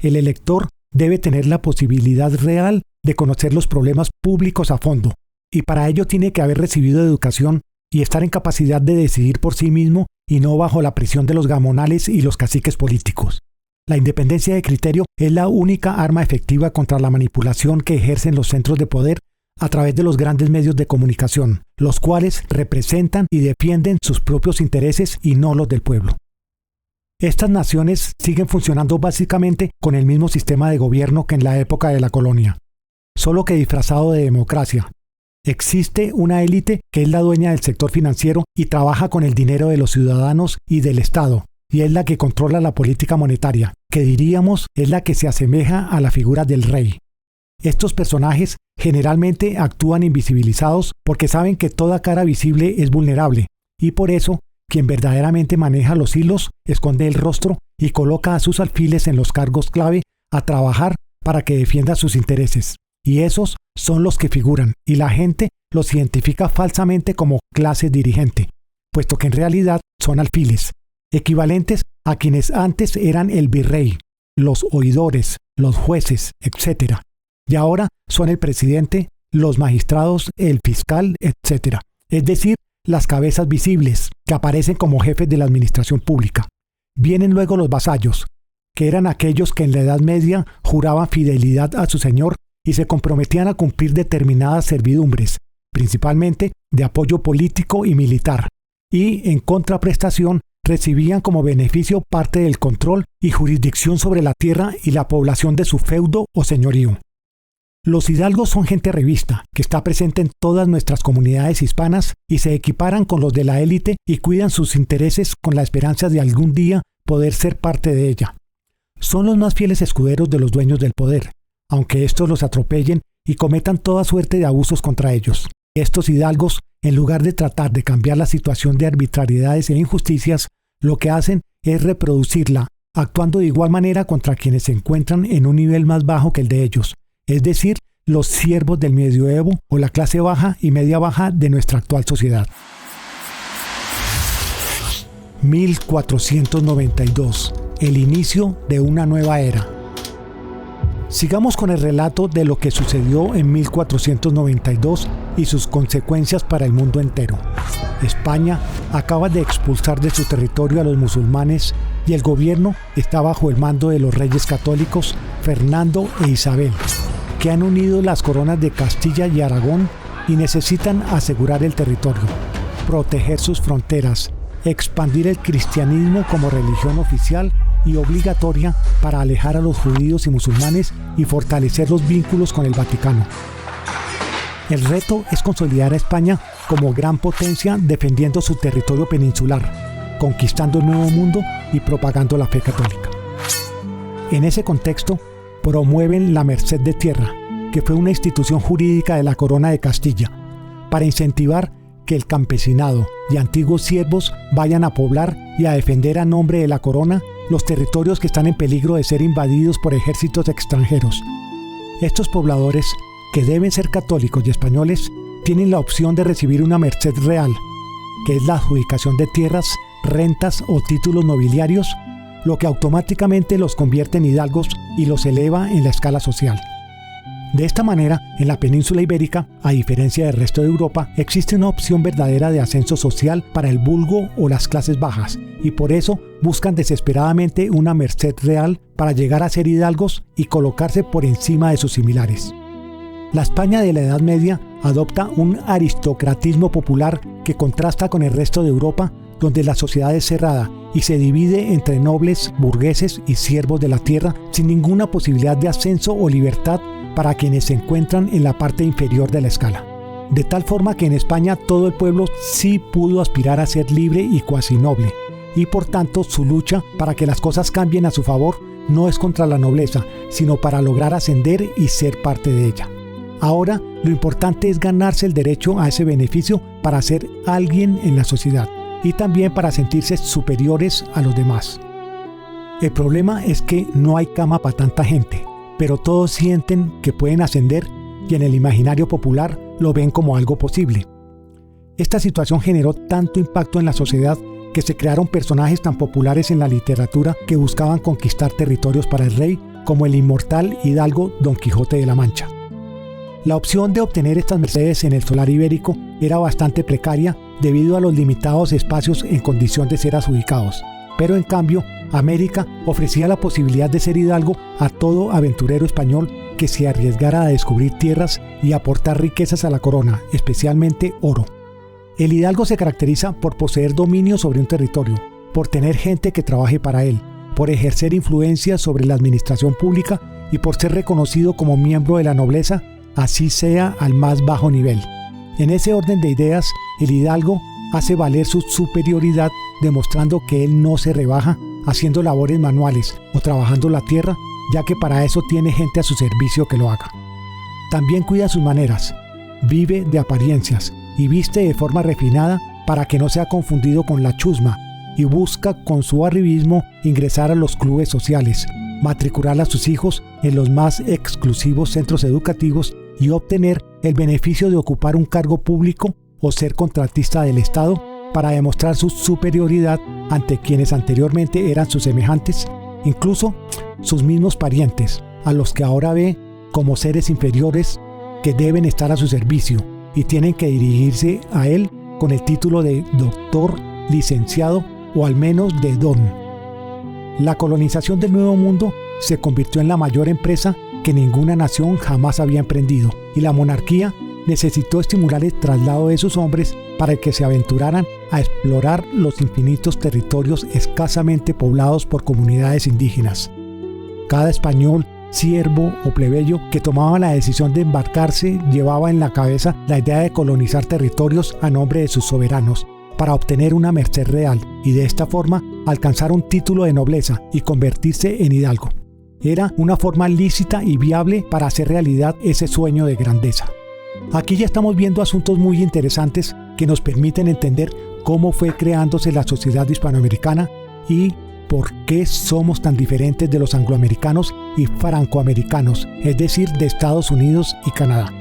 El elector debe tener la posibilidad real de conocer los problemas públicos a fondo, y para ello tiene que haber recibido educación y estar en capacidad de decidir por sí mismo y no bajo la presión de los gamonales y los caciques políticos. La independencia de criterio es la única arma efectiva contra la manipulación que ejercen los centros de poder a través de los grandes medios de comunicación, los cuales representan y defienden sus propios intereses y no los del pueblo. Estas naciones siguen funcionando básicamente con el mismo sistema de gobierno que en la época de la colonia, solo que disfrazado de democracia. Existe una élite que es la dueña del sector financiero y trabaja con el dinero de los ciudadanos y del Estado, y es la que controla la política monetaria, que diríamos es la que se asemeja a la figura del rey. Estos personajes generalmente actúan invisibilizados porque saben que toda cara visible es vulnerable, y por eso quien verdaderamente maneja los hilos esconde el rostro y coloca a sus alfiles en los cargos clave a trabajar para que defienda sus intereses. Y esos son los que figuran, y la gente los identifica falsamente como clase dirigente, puesto que en realidad son alfiles. equivalentes a quienes antes eran el virrey, los oidores, los jueces, etc. Y ahora son el presidente, los magistrados, el fiscal, etc. Es decir, las cabezas visibles, que aparecen como jefes de la administración pública. Vienen luego los vasallos, que eran aquellos que en la Edad Media juraban fidelidad a su señor y se comprometían a cumplir determinadas servidumbres, principalmente de apoyo político y militar, y en contraprestación recibían como beneficio parte del control y jurisdicción sobre la tierra y la población de su feudo o señorío. Los hidalgos son gente revista, que está presente en todas nuestras comunidades hispanas y se equiparan con los de la élite y cuidan sus intereses con la esperanza de algún día poder ser parte de ella. Son los más fieles escuderos de los dueños del poder, aunque estos los atropellen y cometan toda suerte de abusos contra ellos. Estos hidalgos, en lugar de tratar de cambiar la situación de arbitrariedades e injusticias, lo que hacen es reproducirla, actuando de igual manera contra quienes se encuentran en un nivel más bajo que el de ellos, es decir, los siervos del medioevo o la clase baja y media baja de nuestra actual sociedad. 1492. El inicio de una nueva era. Sigamos con el relato de lo que sucedió en 1492 y sus consecuencias para el mundo entero. España acaba de expulsar de su territorio a los musulmanes y el gobierno está bajo el mando de los reyes católicos Fernando e Isabel, que han unido las coronas de Castilla y Aragón y necesitan asegurar el territorio, proteger sus fronteras, expandir el cristianismo como religión oficial y obligatoria para alejar a los judíos y musulmanes y fortalecer los vínculos con el Vaticano. El reto es consolidar a España como gran potencia defendiendo su territorio peninsular, conquistando el Nuevo Mundo y propagando la fe católica. En ese contexto, promueven la Merced de Tierra, que fue una institución jurídica de la Corona de Castilla, para incentivar que el campesinado y antiguos siervos vayan a poblar y a defender a nombre de la corona los territorios que están en peligro de ser invadidos por ejércitos extranjeros. Estos pobladores, que deben ser católicos y españoles, tienen la opción de recibir una merced real, que es la adjudicación de tierras, rentas o títulos nobiliarios, lo que automáticamente los convierte en hidalgos y los eleva en la escala social. De esta manera, en la península ibérica, a diferencia del resto de Europa, existe una opción verdadera de ascenso social para el vulgo o las clases bajas, y por eso buscan desesperadamente una merced real para llegar a ser hidalgos y colocarse por encima de sus similares. La España de la Edad Media adopta un aristocratismo popular que contrasta con el resto de Europa, donde la sociedad es cerrada y se divide entre nobles, burgueses y siervos de la tierra sin ninguna posibilidad de ascenso o libertad para quienes se encuentran en la parte inferior de la escala. De tal forma que en España todo el pueblo sí pudo aspirar a ser libre y cuasi noble, y por tanto su lucha para que las cosas cambien a su favor no es contra la nobleza, sino para lograr ascender y ser parte de ella. Ahora lo importante es ganarse el derecho a ese beneficio para ser alguien en la sociedad y también para sentirse superiores a los demás. El problema es que no hay cama para tanta gente, pero todos sienten que pueden ascender y en el imaginario popular lo ven como algo posible. Esta situación generó tanto impacto en la sociedad que se crearon personajes tan populares en la literatura que buscaban conquistar territorios para el rey, como el inmortal hidalgo Don Quijote de la Mancha. La opción de obtener estas mercedes en el solar ibérico era bastante precaria debido a los limitados espacios en condición de ser adjudicados, pero en cambio América ofrecía la posibilidad de ser hidalgo a todo aventurero español que se arriesgara a descubrir tierras y aportar riquezas a la corona, especialmente oro. El hidalgo se caracteriza por poseer dominio sobre un territorio, por tener gente que trabaje para él, por ejercer influencia sobre la administración pública y por ser reconocido como miembro de la nobleza, así sea al más bajo nivel. En ese orden de ideas, el hidalgo hace valer su superioridad demostrando que él no se rebaja haciendo labores manuales o trabajando la tierra, ya que para eso tiene gente a su servicio que lo haga. También cuida sus maneras, vive de apariencias y viste de forma refinada para que no sea confundido con la chusma, y busca con su arribismo ingresar a los clubes sociales, matricular a sus hijos en los más exclusivos centros educativos y obtener el beneficio de ocupar un cargo público o ser contratista del Estado para demostrar su superioridad ante quienes anteriormente eran sus semejantes, incluso sus mismos parientes, a los que ahora ve como seres inferiores que deben estar a su servicio y tienen que dirigirse a él con el título de doctor, licenciado o al menos de don. La colonización del Nuevo Mundo se convirtió en la mayor empresa que ninguna nación jamás había emprendido, y la monarquía necesitó estimular el traslado de sus hombres para que se aventuraran a explorar los infinitos territorios escasamente poblados por comunidades indígenas. Cada español, siervo o plebeyo que tomaba la decisión de embarcarse llevaba en la cabeza la idea de colonizar territorios a nombre de sus soberanos para obtener una merced real y de esta forma alcanzar un título de nobleza y convertirse en hidalgo. Era una forma lícita y viable para hacer realidad ese sueño de grandeza. Aquí ya estamos viendo asuntos muy interesantes que nos permiten entender cómo fue creándose la sociedad hispanoamericana y por qué somos tan diferentes de los angloamericanos y francoamericanos, es decir, de Estados Unidos y Canadá.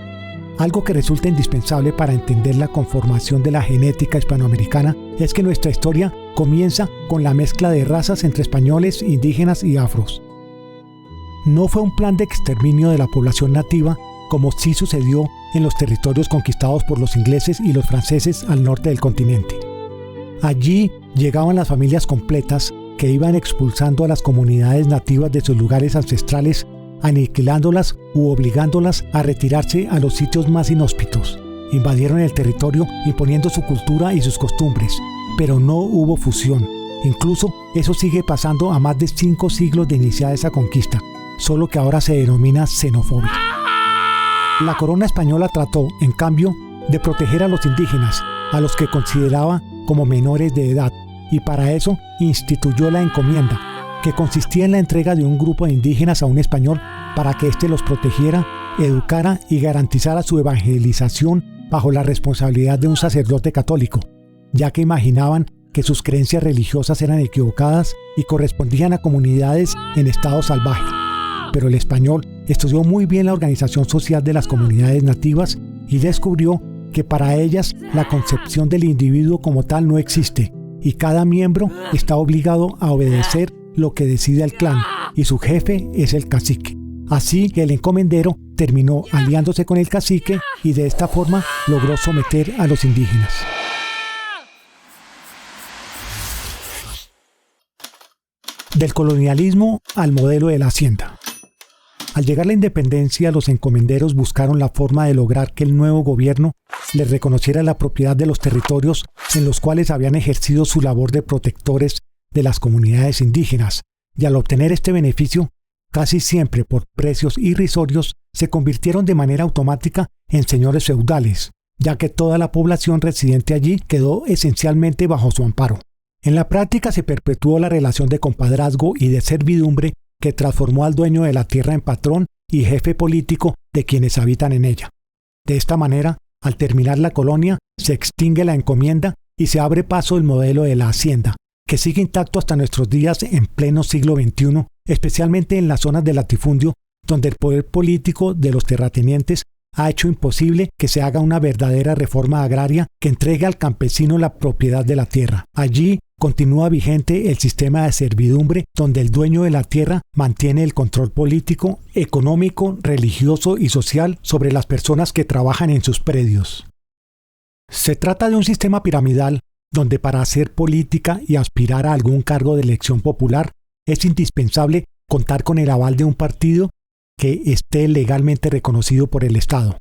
Algo que resulta indispensable para entender la conformación de la genética hispanoamericana es que nuestra historia comienza con la mezcla de razas entre españoles, indígenas y afros. No fue un plan de exterminio de la población nativa como sí sucedió en los territorios conquistados por los ingleses y los franceses al norte del continente. Allí llegaban las familias completas que iban expulsando a las comunidades nativas de sus lugares ancestrales, aniquilándolas u obligándolas a retirarse a los sitios más inhóspitos. Invadieron el territorio imponiendo su cultura y sus costumbres, pero no hubo fusión. Incluso eso sigue pasando a más de 5 siglos de iniciada esa conquista, solo que ahora se denomina xenofobia. La corona española trató, en cambio, de proteger a los indígenas, a los que consideraba como menores de edad, y para eso instituyó la encomienda, que consistía en la entrega de un grupo de indígenas a un español para que éste los protegiera, educara y garantizara su evangelización bajo la responsabilidad de un sacerdote católico, ya que imaginaban que sus creencias religiosas eran equivocadas y correspondían a comunidades en estado salvaje. Pero el español estudió muy bien la organización social de las comunidades nativas y descubrió que para ellas la concepción del individuo como tal no existe y cada miembro está obligado a obedecer lo que decide el clan y su jefe es el cacique. Así que el encomendero terminó aliándose con el cacique y de esta forma logró someter a los indígenas. Del colonialismo al modelo de la hacienda. Al llegar la independencia, los encomenderos buscaron la forma de lograr que el nuevo gobierno les reconociera la propiedad de los territorios en los cuales habían ejercido su labor de protectores de las comunidades indígenas, y al obtener este beneficio, casi siempre por precios irrisorios, se convirtieron de manera automática en señores feudales, ya que toda la población residente allí quedó esencialmente bajo su amparo. En la práctica se perpetuó la relación de compadrazgo y de servidumbre que transformó al dueño de la tierra en patrón y jefe político de quienes habitan en ella. De esta manera, al terminar la colonia, se extingue la encomienda y se abre paso el modelo de la hacienda, que sigue intacto hasta nuestros días en pleno siglo XXI, especialmente en las zonas de latifundio, donde el poder político de los terratenientes ha hecho imposible que se haga una verdadera reforma agraria que entregue al campesino la propiedad de la tierra. Allí continúa vigente el sistema de servidumbre donde el dueño de la tierra mantiene el control político, económico, religioso y social sobre las personas que trabajan en sus predios. Se trata de un sistema piramidal donde para hacer política y aspirar a algún cargo de elección popular es indispensable contar con el aval de un partido que esté legalmente reconocido por el Estado.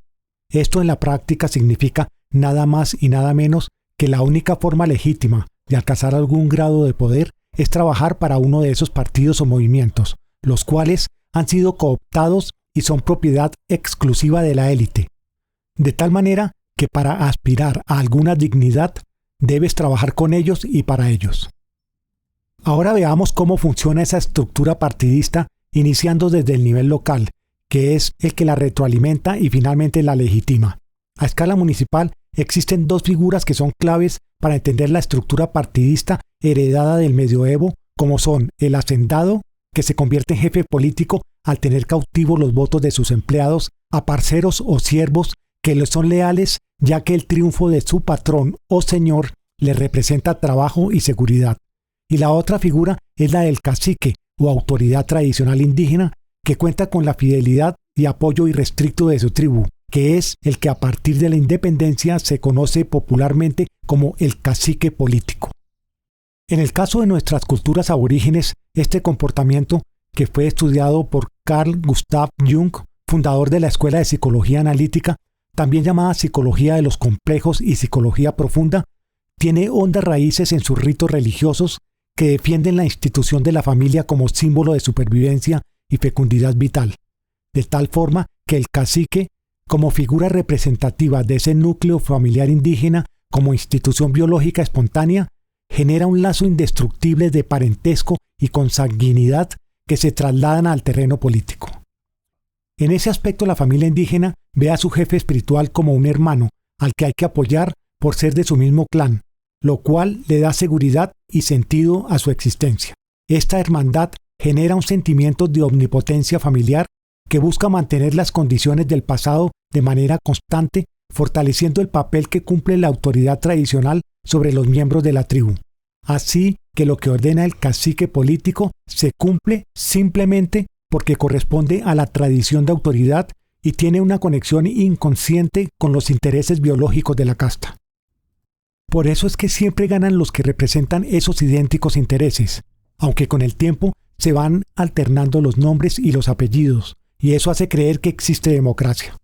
Esto en la práctica significa nada más y nada menos que la única forma legítima de alcanzar algún grado de poder es trabajar para uno de esos partidos o movimientos, los cuales han sido cooptados y son propiedad exclusiva de la élite. De tal manera que para aspirar a alguna dignidad debes trabajar con ellos y para ellos. Ahora veamos cómo funciona esa estructura partidista iniciando desde el nivel local, que es el que la retroalimenta y finalmente la legitima. A escala municipal existen 2 figuras que son claves para entender la estructura partidista heredada del medioevo, como son el hacendado, que se convierte en jefe político al tener cautivos los votos de sus empleados, a parceros o siervos que les son leales, ya que el triunfo de su patrón o señor le representa trabajo y seguridad. Y la otra figura es la del cacique o autoridad tradicional indígena, que cuenta con la fidelidad y apoyo irrestricto de su tribu, que es el que a partir de la independencia se conoce popularmente como el cacique político. En el caso de nuestras culturas aborígenes, este comportamiento, que fue estudiado por Carl Gustav Jung, fundador de la Escuela de Psicología Analítica, también llamada Psicología de los Complejos y Psicología Profunda, tiene hondas raíces en sus ritos religiosos que defienden la institución de la familia como símbolo de supervivencia y fecundidad vital, de tal forma que el cacique, como figura representativa de ese núcleo familiar indígena como institución biológica espontánea, genera un lazo indestructible de parentesco y consanguinidad que se trasladan al terreno político. En ese aspecto, la familia indígena ve a su jefe espiritual como un hermano al que hay que apoyar por ser de su mismo clan, lo cual le da seguridad y sentido a su existencia. Esta hermandad genera un sentimiento de omnipotencia familiar que busca mantener las condiciones del pasado de manera constante, fortaleciendo el papel que cumple la autoridad tradicional sobre los miembros de la tribu. Así que lo que ordena el cacique político se cumple simplemente porque corresponde a la tradición de autoridad y tiene una conexión inconsciente con los intereses biológicos de la casta. Por eso es que siempre ganan los que representan esos idénticos intereses, aunque con el tiempo se van alternando los nombres y los apellidos, y eso hace creer que existe democracia.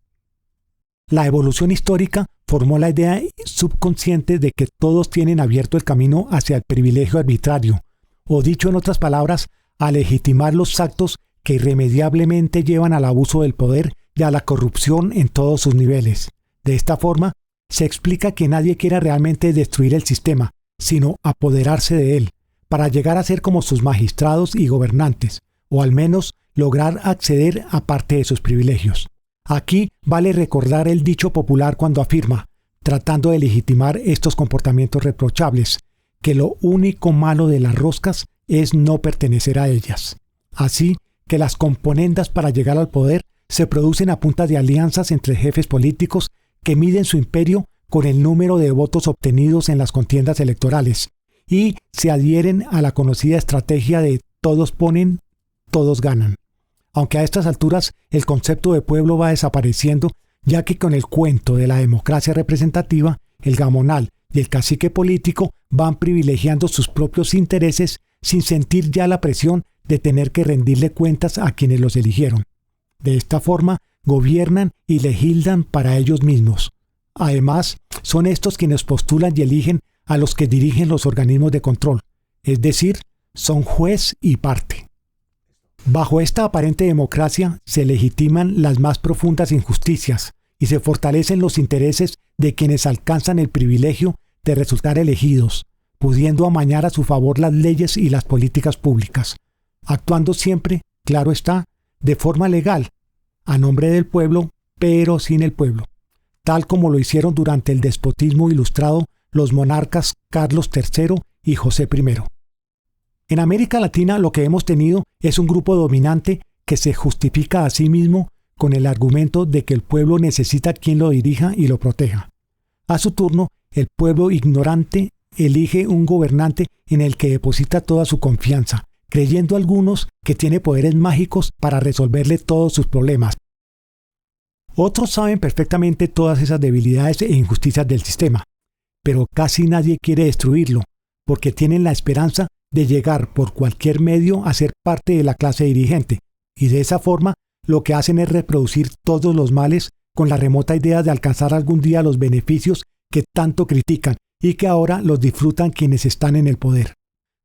La evolución histórica formó la idea subconsciente de que todos tienen abierto el camino hacia el privilegio arbitrario, o dicho en otras palabras, a legitimar los actos que irremediablemente llevan al abuso del poder y a la corrupción en todos sus niveles. De esta forma, se explica que nadie quiera realmente destruir el sistema, sino apoderarse de él, para llegar a ser como sus magistrados y gobernantes, o al menos lograr acceder a parte de sus privilegios. Aquí vale recordar el dicho popular cuando afirma, tratando de legitimar estos comportamientos reprochables, que lo único malo de las roscas es no pertenecer a ellas. Así que las componendas para llegar al poder se producen a punta de alianzas entre jefes políticos que miden su imperio con el número de votos obtenidos en las contiendas electorales y se adhieren a la conocida estrategia de todos ponen, todos ganan. Aunque a estas alturas el concepto de pueblo va desapareciendo, ya que con el cuento de la democracia representativa, el gamonal y el cacique político van privilegiando sus propios intereses sin sentir ya la presión de tener que rendirle cuentas a quienes los eligieron. De esta forma, gobiernan y legislan para ellos mismos. Además, son estos quienes postulan y eligen a los que dirigen los organismos de control, es decir, son juez y parte. Bajo esta aparente democracia se legitiman las más profundas injusticias y se fortalecen los intereses de quienes alcanzan el privilegio de resultar elegidos, pudiendo amañar a su favor las leyes y las políticas públicas, actuando siempre, claro está, de forma legal, a nombre del pueblo, pero sin el pueblo, tal como lo hicieron durante el despotismo ilustrado los monarcas Carlos III y José I. En América Latina lo que hemos tenido es un grupo dominante que se justifica a sí mismo con el argumento de que el pueblo necesita quien lo dirija y lo proteja. A su turno, el pueblo ignorante elige un gobernante en el que deposita toda su confianza, creyendo algunos que tiene poderes mágicos para resolverle todos sus problemas. Otros saben perfectamente todas esas debilidades e injusticias del sistema, pero casi nadie quiere destruirlo, porque tienen la esperanza de llegar por cualquier medio a ser parte de la clase dirigente, y de esa forma lo que hacen es reproducir todos los males con la remota idea de alcanzar algún día los beneficios que tanto critican y que ahora los disfrutan quienes están en el poder.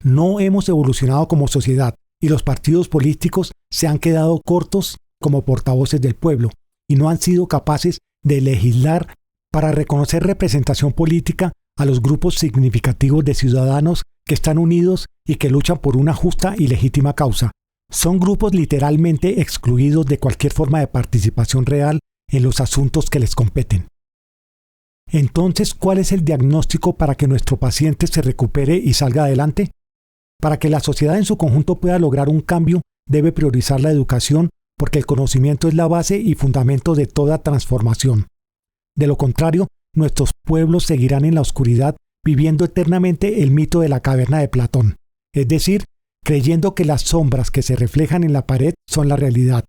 No hemos evolucionado como sociedad y los partidos políticos se han quedado cortos como portavoces del pueblo y no han sido capaces de legislar para reconocer representación política a los grupos significativos de ciudadanos que están unidos y que luchan por una justa y legítima causa. Son grupos literalmente excluidos de cualquier forma de participación real en los asuntos que les competen. Entonces, ¿cuál es el diagnóstico para que nuestro paciente se recupere y salga adelante? Para que la sociedad en su conjunto pueda lograr un cambio, debe priorizar la educación porque el conocimiento es la base y fundamento de toda transformación. De lo contrario, nuestros pueblos seguirán en la oscuridad viviendo eternamente el mito de la caverna de Platón, es decir, creyendo que las sombras que se reflejan en la pared son la realidad.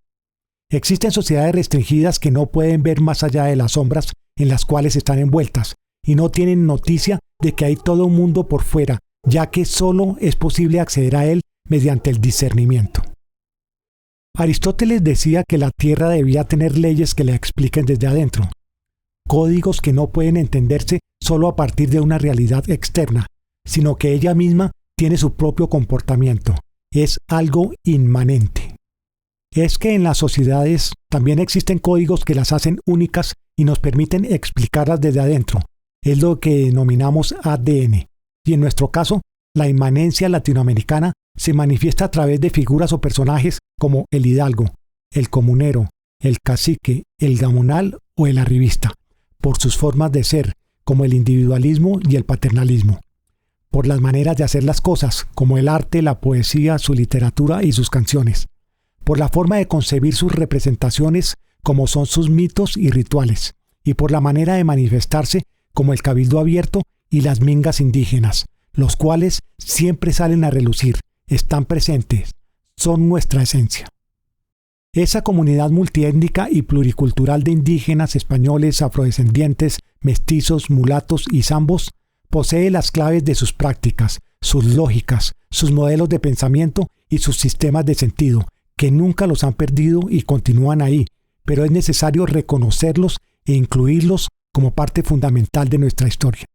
Existen sociedades restringidas que no pueden ver más allá de las sombras en las cuales están envueltas y no tienen noticia de que hay todo un mundo por fuera, ya que solo es posible acceder a él mediante el discernimiento. Aristóteles decía que la Tierra debía tener leyes que la expliquen desde adentro, códigos que no pueden entenderse solo a partir de una realidad externa, sino que ella misma tiene su propio comportamiento, es algo inmanente. Es que en las sociedades también existen códigos que las hacen únicas y nos permiten explicarlas desde adentro, es lo que denominamos ADN, y en nuestro caso, la inmanencia latinoamericana se manifiesta a través de figuras o personajes como el hidalgo, el comunero, el cacique, el gamonal o el arribista, por sus formas de ser, como el individualismo y el paternalismo, por las maneras de hacer las cosas, como el arte, la poesía, su literatura y sus canciones, por la forma de concebir sus representaciones, como son sus mitos y rituales, y por la manera de manifestarse, como el cabildo abierto y las mingas indígenas, los cuales siempre salen a relucir, están presentes, son nuestra esencia. Esa comunidad multiétnica y pluricultural de indígenas, españoles, afrodescendientes, mestizos, mulatos y zambos posee las claves de sus prácticas, sus lógicas, sus modelos de pensamiento y sus sistemas de sentido, que nunca los han perdido y continúan ahí, pero es necesario reconocerlos e incluirlos como parte fundamental de nuestra historia.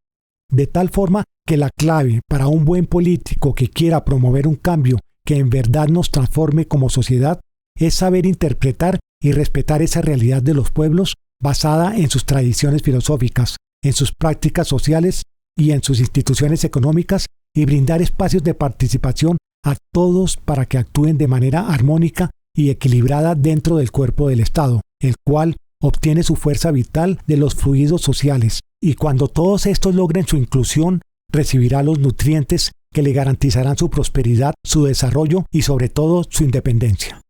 De tal forma que la clave para un buen político que quiera promover un cambio que en verdad nos transforme como sociedad es saber interpretar y respetar esa realidad de los pueblos basada en sus tradiciones filosóficas, en sus prácticas sociales y en sus instituciones económicas y brindar espacios de participación a todos para que actúen de manera armónica y equilibrada dentro del cuerpo del Estado, el cual obtiene su fuerza vital de los fluidos sociales, y cuando todos estos logren su inclusión, recibirá los nutrientes que le garantizarán su prosperidad, su desarrollo y sobre todo su independencia.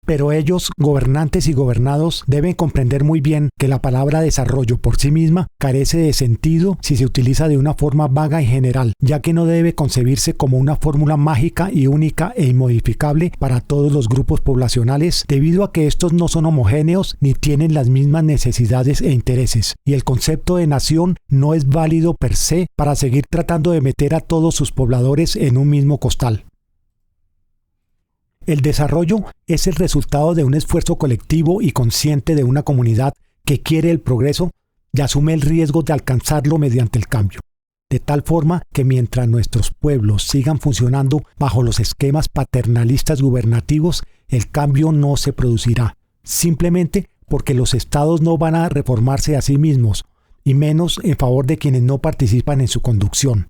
Pero ellos, gobernantes y gobernados, deben comprender muy bien que la palabra desarrollo por sí misma carece de sentido si se utiliza de una forma vaga y general, ya que no debe concebirse como una fórmula mágica y única e inmodificable para todos los grupos poblacionales, debido a que estos no son homogéneos ni tienen las mismas necesidades e intereses, y el concepto de nación no es válido per se para seguir tratando de meter a todos sus pobladores en un mismo costal. El desarrollo es el resultado de un esfuerzo colectivo y consciente de una comunidad que quiere el progreso y asume el riesgo de alcanzarlo mediante el cambio, de tal forma que mientras nuestros pueblos sigan funcionando bajo los esquemas paternalistas gubernativos, el cambio no se producirá, simplemente porque los estados no van a reformarse a sí mismos, y menos en favor de quienes no participan en su conducción,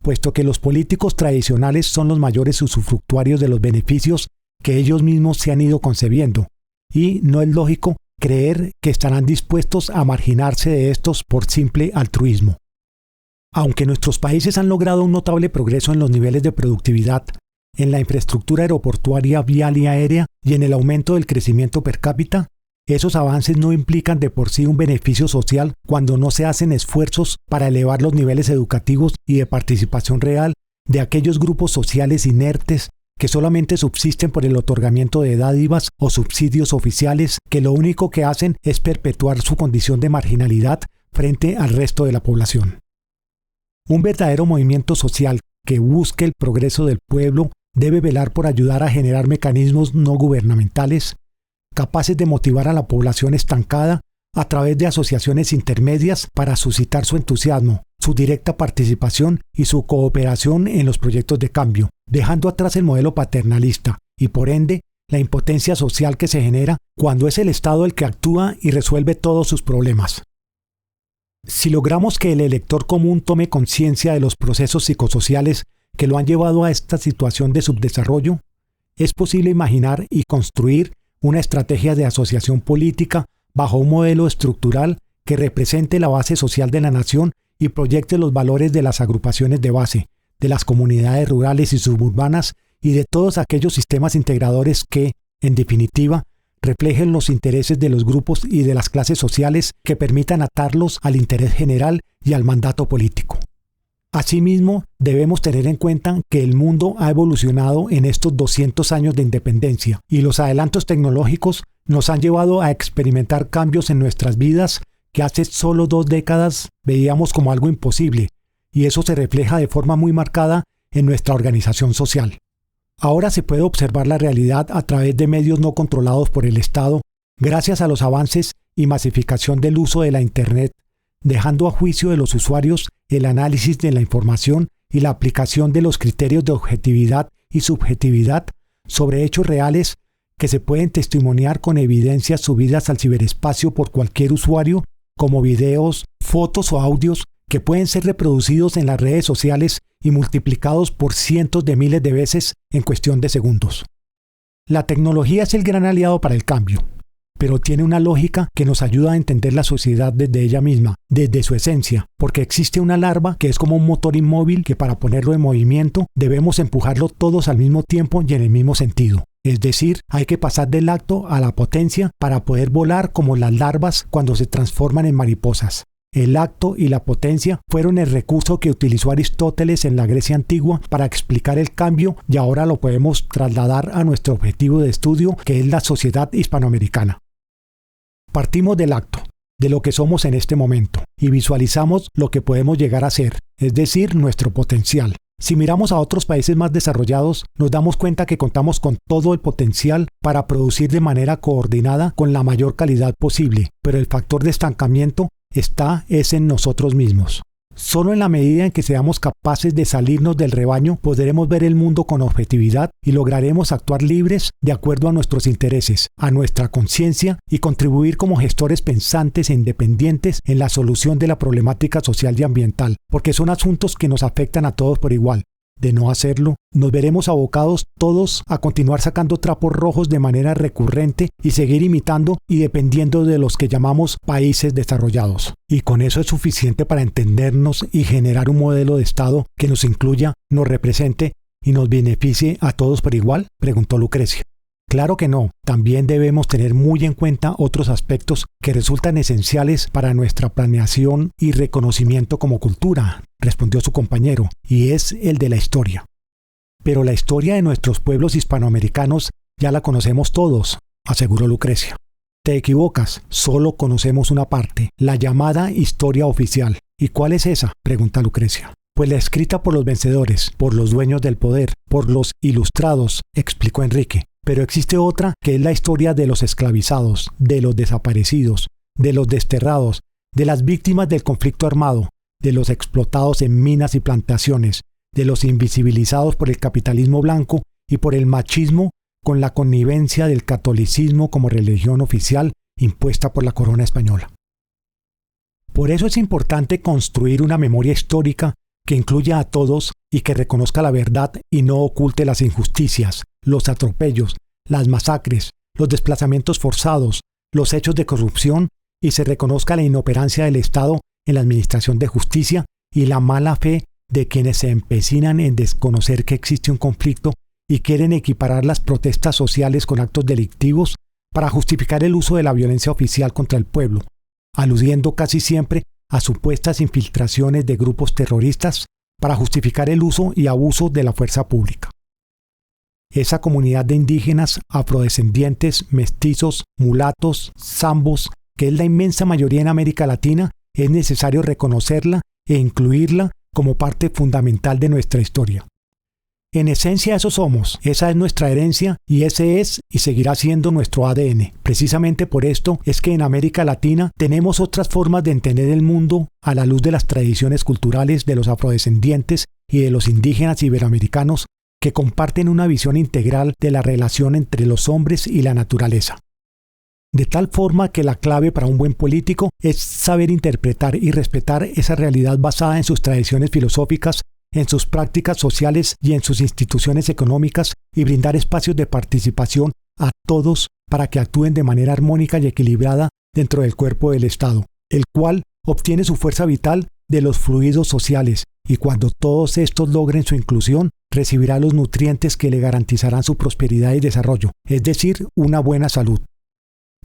puesto que los políticos tradicionales son los mayores usufructuarios de los beneficios que ellos mismos se han ido concebiendo, y no es lógico creer que estarán dispuestos a marginarse de estos por simple altruismo. Aunque nuestros países han logrado un notable progreso en los niveles de productividad, en la infraestructura aeroportuaria, vial y aérea y en el aumento del crecimiento per cápita, esos avances no implican de por sí un beneficio social cuando no se hacen esfuerzos para elevar los niveles educativos y de participación real de aquellos grupos sociales inertes que solamente subsisten por el otorgamiento de dádivas o subsidios oficiales que lo único que hacen es perpetuar su condición de marginalidad frente al resto de la población. Un verdadero movimiento social que busque el progreso del pueblo debe velar por ayudar a generar mecanismos no gubernamentales capaces de motivar a la población estancada a través de asociaciones intermedias para suscitar su entusiasmo, su directa participación y su cooperación en los proyectos de cambio, dejando atrás el modelo paternalista y por ende la impotencia social que se genera cuando es el Estado el que actúa y resuelve todos sus problemas. Si logramos que el elector común tome conciencia de los procesos psicosociales que lo han llevado a esta situación de subdesarrollo, es posible imaginar y construir una estrategia de asociación política bajo un modelo estructural que represente la base social de la nación y proyecte los valores de las agrupaciones de base, de las comunidades rurales y suburbanas y de todos aquellos sistemas integradores que, en definitiva, reflejen los intereses de los grupos y de las clases sociales que permitan atarlos al interés general y al mandato político. Asimismo, debemos tener en cuenta que el mundo ha evolucionado en estos 200 años de independencia y los adelantos tecnológicos nos han llevado a experimentar cambios en nuestras vidas que hace solo 2 décadas veíamos como algo imposible, y eso se refleja de forma muy marcada en nuestra organización social. Ahora se puede observar la realidad a través de medios no controlados por el Estado, gracias a los avances y masificación del uso de la Internet, dejando a juicio de los usuarios el análisis de la información y la aplicación de los criterios de objetividad y subjetividad sobre hechos reales que se pueden testimoniar con evidencias subidas al ciberespacio por cualquier usuario, como videos, fotos o audios que pueden ser reproducidos en las redes sociales y multiplicados por cientos de miles de veces en cuestión de segundos. La tecnología es el gran aliado para el cambio, pero tiene una lógica que nos ayuda a entender la sociedad desde ella misma, desde su esencia, porque existe una larva que es como un motor inmóvil que para ponerlo en movimiento debemos empujarlo todos al mismo tiempo y en el mismo sentido. Es decir, hay que pasar del acto a la potencia para poder volar como las larvas cuando se transforman en mariposas. El acto y la potencia fueron el recurso que utilizó Aristóteles en la Grecia antigua para explicar el cambio y ahora lo podemos trasladar a nuestro objetivo de estudio, que es la sociedad hispanoamericana. Partimos del acto, de lo que somos en este momento, y visualizamos lo que podemos llegar a ser, es decir, nuestro potencial. Si miramos a otros países más desarrollados, nos damos cuenta que contamos con todo el potencial para producir de manera coordinada con la mayor calidad posible, pero el factor de estancamiento es en nosotros mismos. Solo en la medida en que seamos capaces de salirnos del rebaño podremos ver el mundo con objetividad y lograremos actuar libres de acuerdo a nuestros intereses, a nuestra conciencia y contribuir como gestores pensantes e independientes en la solución de la problemática social y ambiental, porque son asuntos que nos afectan a todos por igual. De no hacerlo, nos veremos abocados todos a continuar sacando trapos rojos de manera recurrente y seguir imitando y dependiendo de los que llamamos países desarrollados. ¿Y con eso es suficiente para entendernos y generar un modelo de Estado que nos incluya, nos represente y nos beneficie a todos por igual?, preguntó Lucrecia. Claro que no, también debemos tener muy en cuenta otros aspectos que resultan esenciales para nuestra planeación y reconocimiento como cultura, respondió su compañero, y es el de la historia. Pero la historia de nuestros pueblos hispanoamericanos ya la conocemos todos, aseguró Lucrecia. Te equivocas, solo conocemos una parte, la llamada historia oficial. ¿Y cuál es esa?, pregunta Lucrecia. Pues la escrita por los vencedores, por los dueños del poder, por los ilustrados, explicó Enrique. Pero existe otra que es la historia de los esclavizados, de los desaparecidos, de los desterrados, de las víctimas del conflicto armado, de los explotados en minas y plantaciones, de los invisibilizados por el capitalismo blanco y por el machismo con la connivencia del catolicismo como religión oficial impuesta por la corona española. Por eso es importante construir una memoria histórica que incluya a todos y que reconozca la verdad y no oculte las injusticias, los atropellos, las masacres, los desplazamientos forzados, los hechos de corrupción y se reconozca la inoperancia del Estado en la administración de justicia y la mala fe de quienes se empecinan en desconocer que existe un conflicto y quieren equiparar las protestas sociales con actos delictivos para justificar el uso de la violencia oficial contra el pueblo, aludiendo casi siempre a supuestas infiltraciones de grupos terroristas para justificar el uso y abuso de la fuerza pública. Esa comunidad de indígenas, afrodescendientes, mestizos, mulatos, zambos, que es la inmensa mayoría en América Latina, es necesario reconocerla e incluirla como parte fundamental de nuestra historia. En esencia eso somos, esa es nuestra herencia y ese es y seguirá siendo nuestro ADN. Precisamente por esto es que en América Latina tenemos otras formas de entender el mundo a la luz de las tradiciones culturales de los afrodescendientes y de los indígenas iberoamericanos que comparten una visión integral de la relación entre los hombres y la naturaleza. De tal forma que la clave para un buen político es saber interpretar y respetar esa realidad basada en sus tradiciones filosóficas, en sus prácticas sociales y en sus instituciones económicas y brindar espacios de participación a todos para que actúen de manera armónica y equilibrada dentro del cuerpo del Estado, el cual obtiene su fuerza vital de los fluidos sociales y cuando todos estos logren su inclusión, recibirá los nutrientes que le garantizarán su prosperidad y desarrollo, es decir, una buena salud.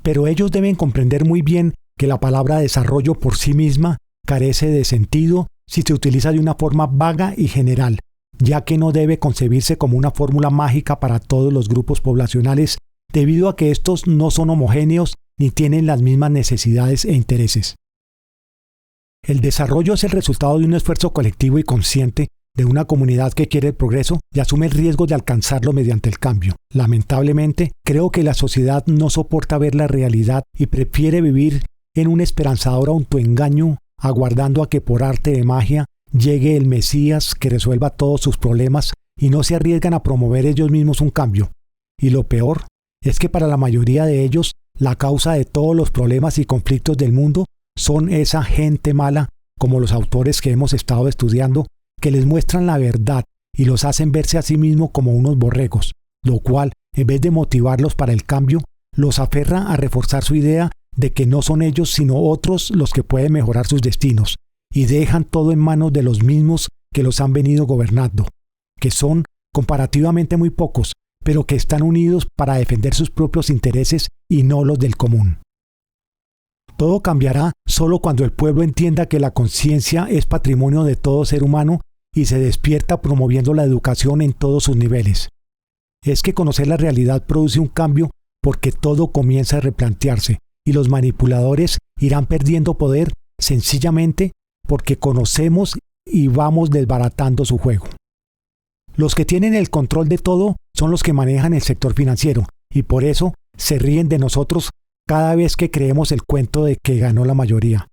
Pero ellos deben comprender muy bien que la palabra desarrollo por sí misma carece de sentido si se utiliza de una forma vaga y general, ya que no debe concebirse como una fórmula mágica para todos los grupos poblacionales, debido a que estos no son homogéneos ni tienen las mismas necesidades e intereses. El desarrollo es el resultado de un esfuerzo colectivo y consciente de una comunidad que quiere el progreso y asume el riesgo de alcanzarlo mediante el cambio. Lamentablemente, creo que la sociedad no soporta ver la realidad y prefiere vivir en un esperanzador autoengaño, aguardando a que por arte de magia llegue el Mesías que resuelva todos sus problemas y no se arriesgan a promover ellos mismos un cambio. Y lo peor es que para la mayoría de ellos, la causa de todos los problemas y conflictos del mundo son esa gente mala, como los autores que hemos estado estudiando, que les muestran la verdad y los hacen verse a sí mismos como unos borregos, lo cual, en vez de motivarlos para el cambio, los aferra a reforzar su idea de que no son ellos sino otros los que pueden mejorar sus destinos, y dejan todo en manos de los mismos que los han venido gobernando, que son comparativamente muy pocos, pero que están unidos para defender sus propios intereses y no los del común. Todo cambiará solo cuando el pueblo entienda que la conciencia es patrimonio de todo ser humano y se despierta promoviendo la educación en todos sus niveles. Es que conocer la realidad produce un cambio porque todo comienza a replantearse y los manipuladores irán perdiendo poder sencillamente porque conocemos y vamos desbaratando su juego. Los que tienen el control de todo son los que manejan el sector financiero y por eso se ríen de nosotros cada vez que creemos el cuento de que ganó la mayoría.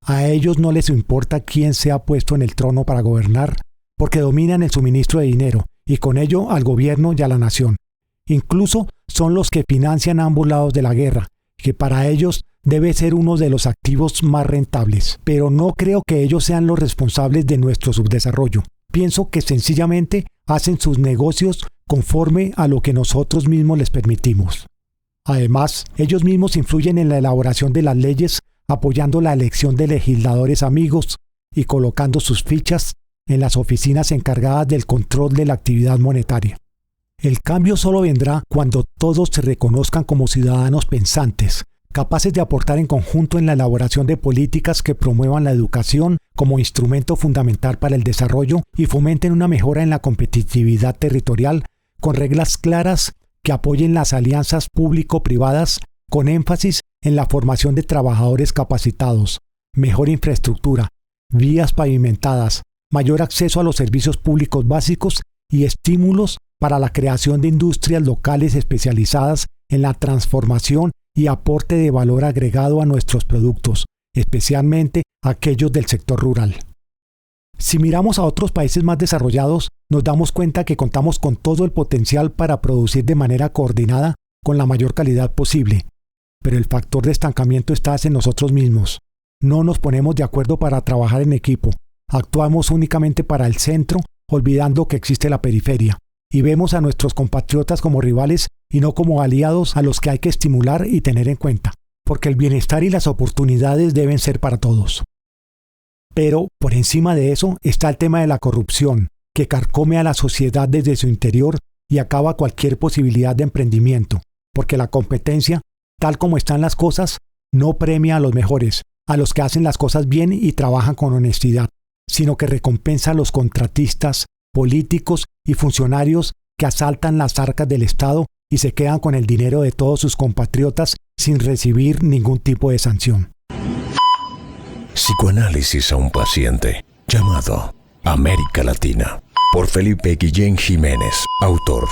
A ellos no les importa quién se ha puesto en el trono para gobernar, porque dominan el suministro de dinero y con ello al gobierno y a la nación. Incluso son los que financian a ambos lados de la guerra, que para ellos debe ser uno de los activos más rentables. Pero no creo que ellos sean los responsables de nuestro subdesarrollo. Pienso que sencillamente hacen sus negocios conforme a lo que nosotros mismos les permitimos. Además, ellos mismos influyen en la elaboración de las leyes, apoyando la elección de legisladores amigos y colocando sus fichas en las oficinas encargadas del control de la actividad monetaria. El cambio solo vendrá cuando todos se reconozcan como ciudadanos pensantes, capaces de aportar en conjunto en la elaboración de políticas que promuevan la educación como instrumento fundamental para el desarrollo y fomenten una mejora en la competitividad territorial con reglas claras que apoyen las alianzas público-privadas con énfasis en la formación de trabajadores capacitados, mejor infraestructura, vías pavimentadas, mayor acceso a los servicios públicos básicos y estímulos para la creación de industrias locales especializadas en la transformación y aporte de valor agregado a nuestros productos, especialmente aquellos del sector rural. Si miramos a otros países más desarrollados, nos damos cuenta que contamos con todo el potencial para producir de manera coordinada con la mayor calidad posible, pero el factor de estancamiento está en nosotros mismos. No nos ponemos de acuerdo para trabajar en equipo, actuamos únicamente para el centro, olvidando que existe la periferia, y vemos a nuestros compatriotas como rivales y no como aliados a los que hay que estimular y tener en cuenta, porque el bienestar y las oportunidades deben ser para todos. Pero, por encima de eso, está el tema de la corrupción, que carcome a la sociedad desde su interior y acaba cualquier posibilidad de emprendimiento, porque la competencia, tal como están las cosas, no premia a los mejores, a los que hacen las cosas bien y trabajan con honestidad, sino que recompensa a los contratistas, políticos y funcionarios que asaltan las arcas del Estado y se quedan con el dinero de todos sus compatriotas sin recibir ningún tipo de sanción. Psicoanálisis a un paciente llamado América Latina por Felipe Guillén Jiménez, autor.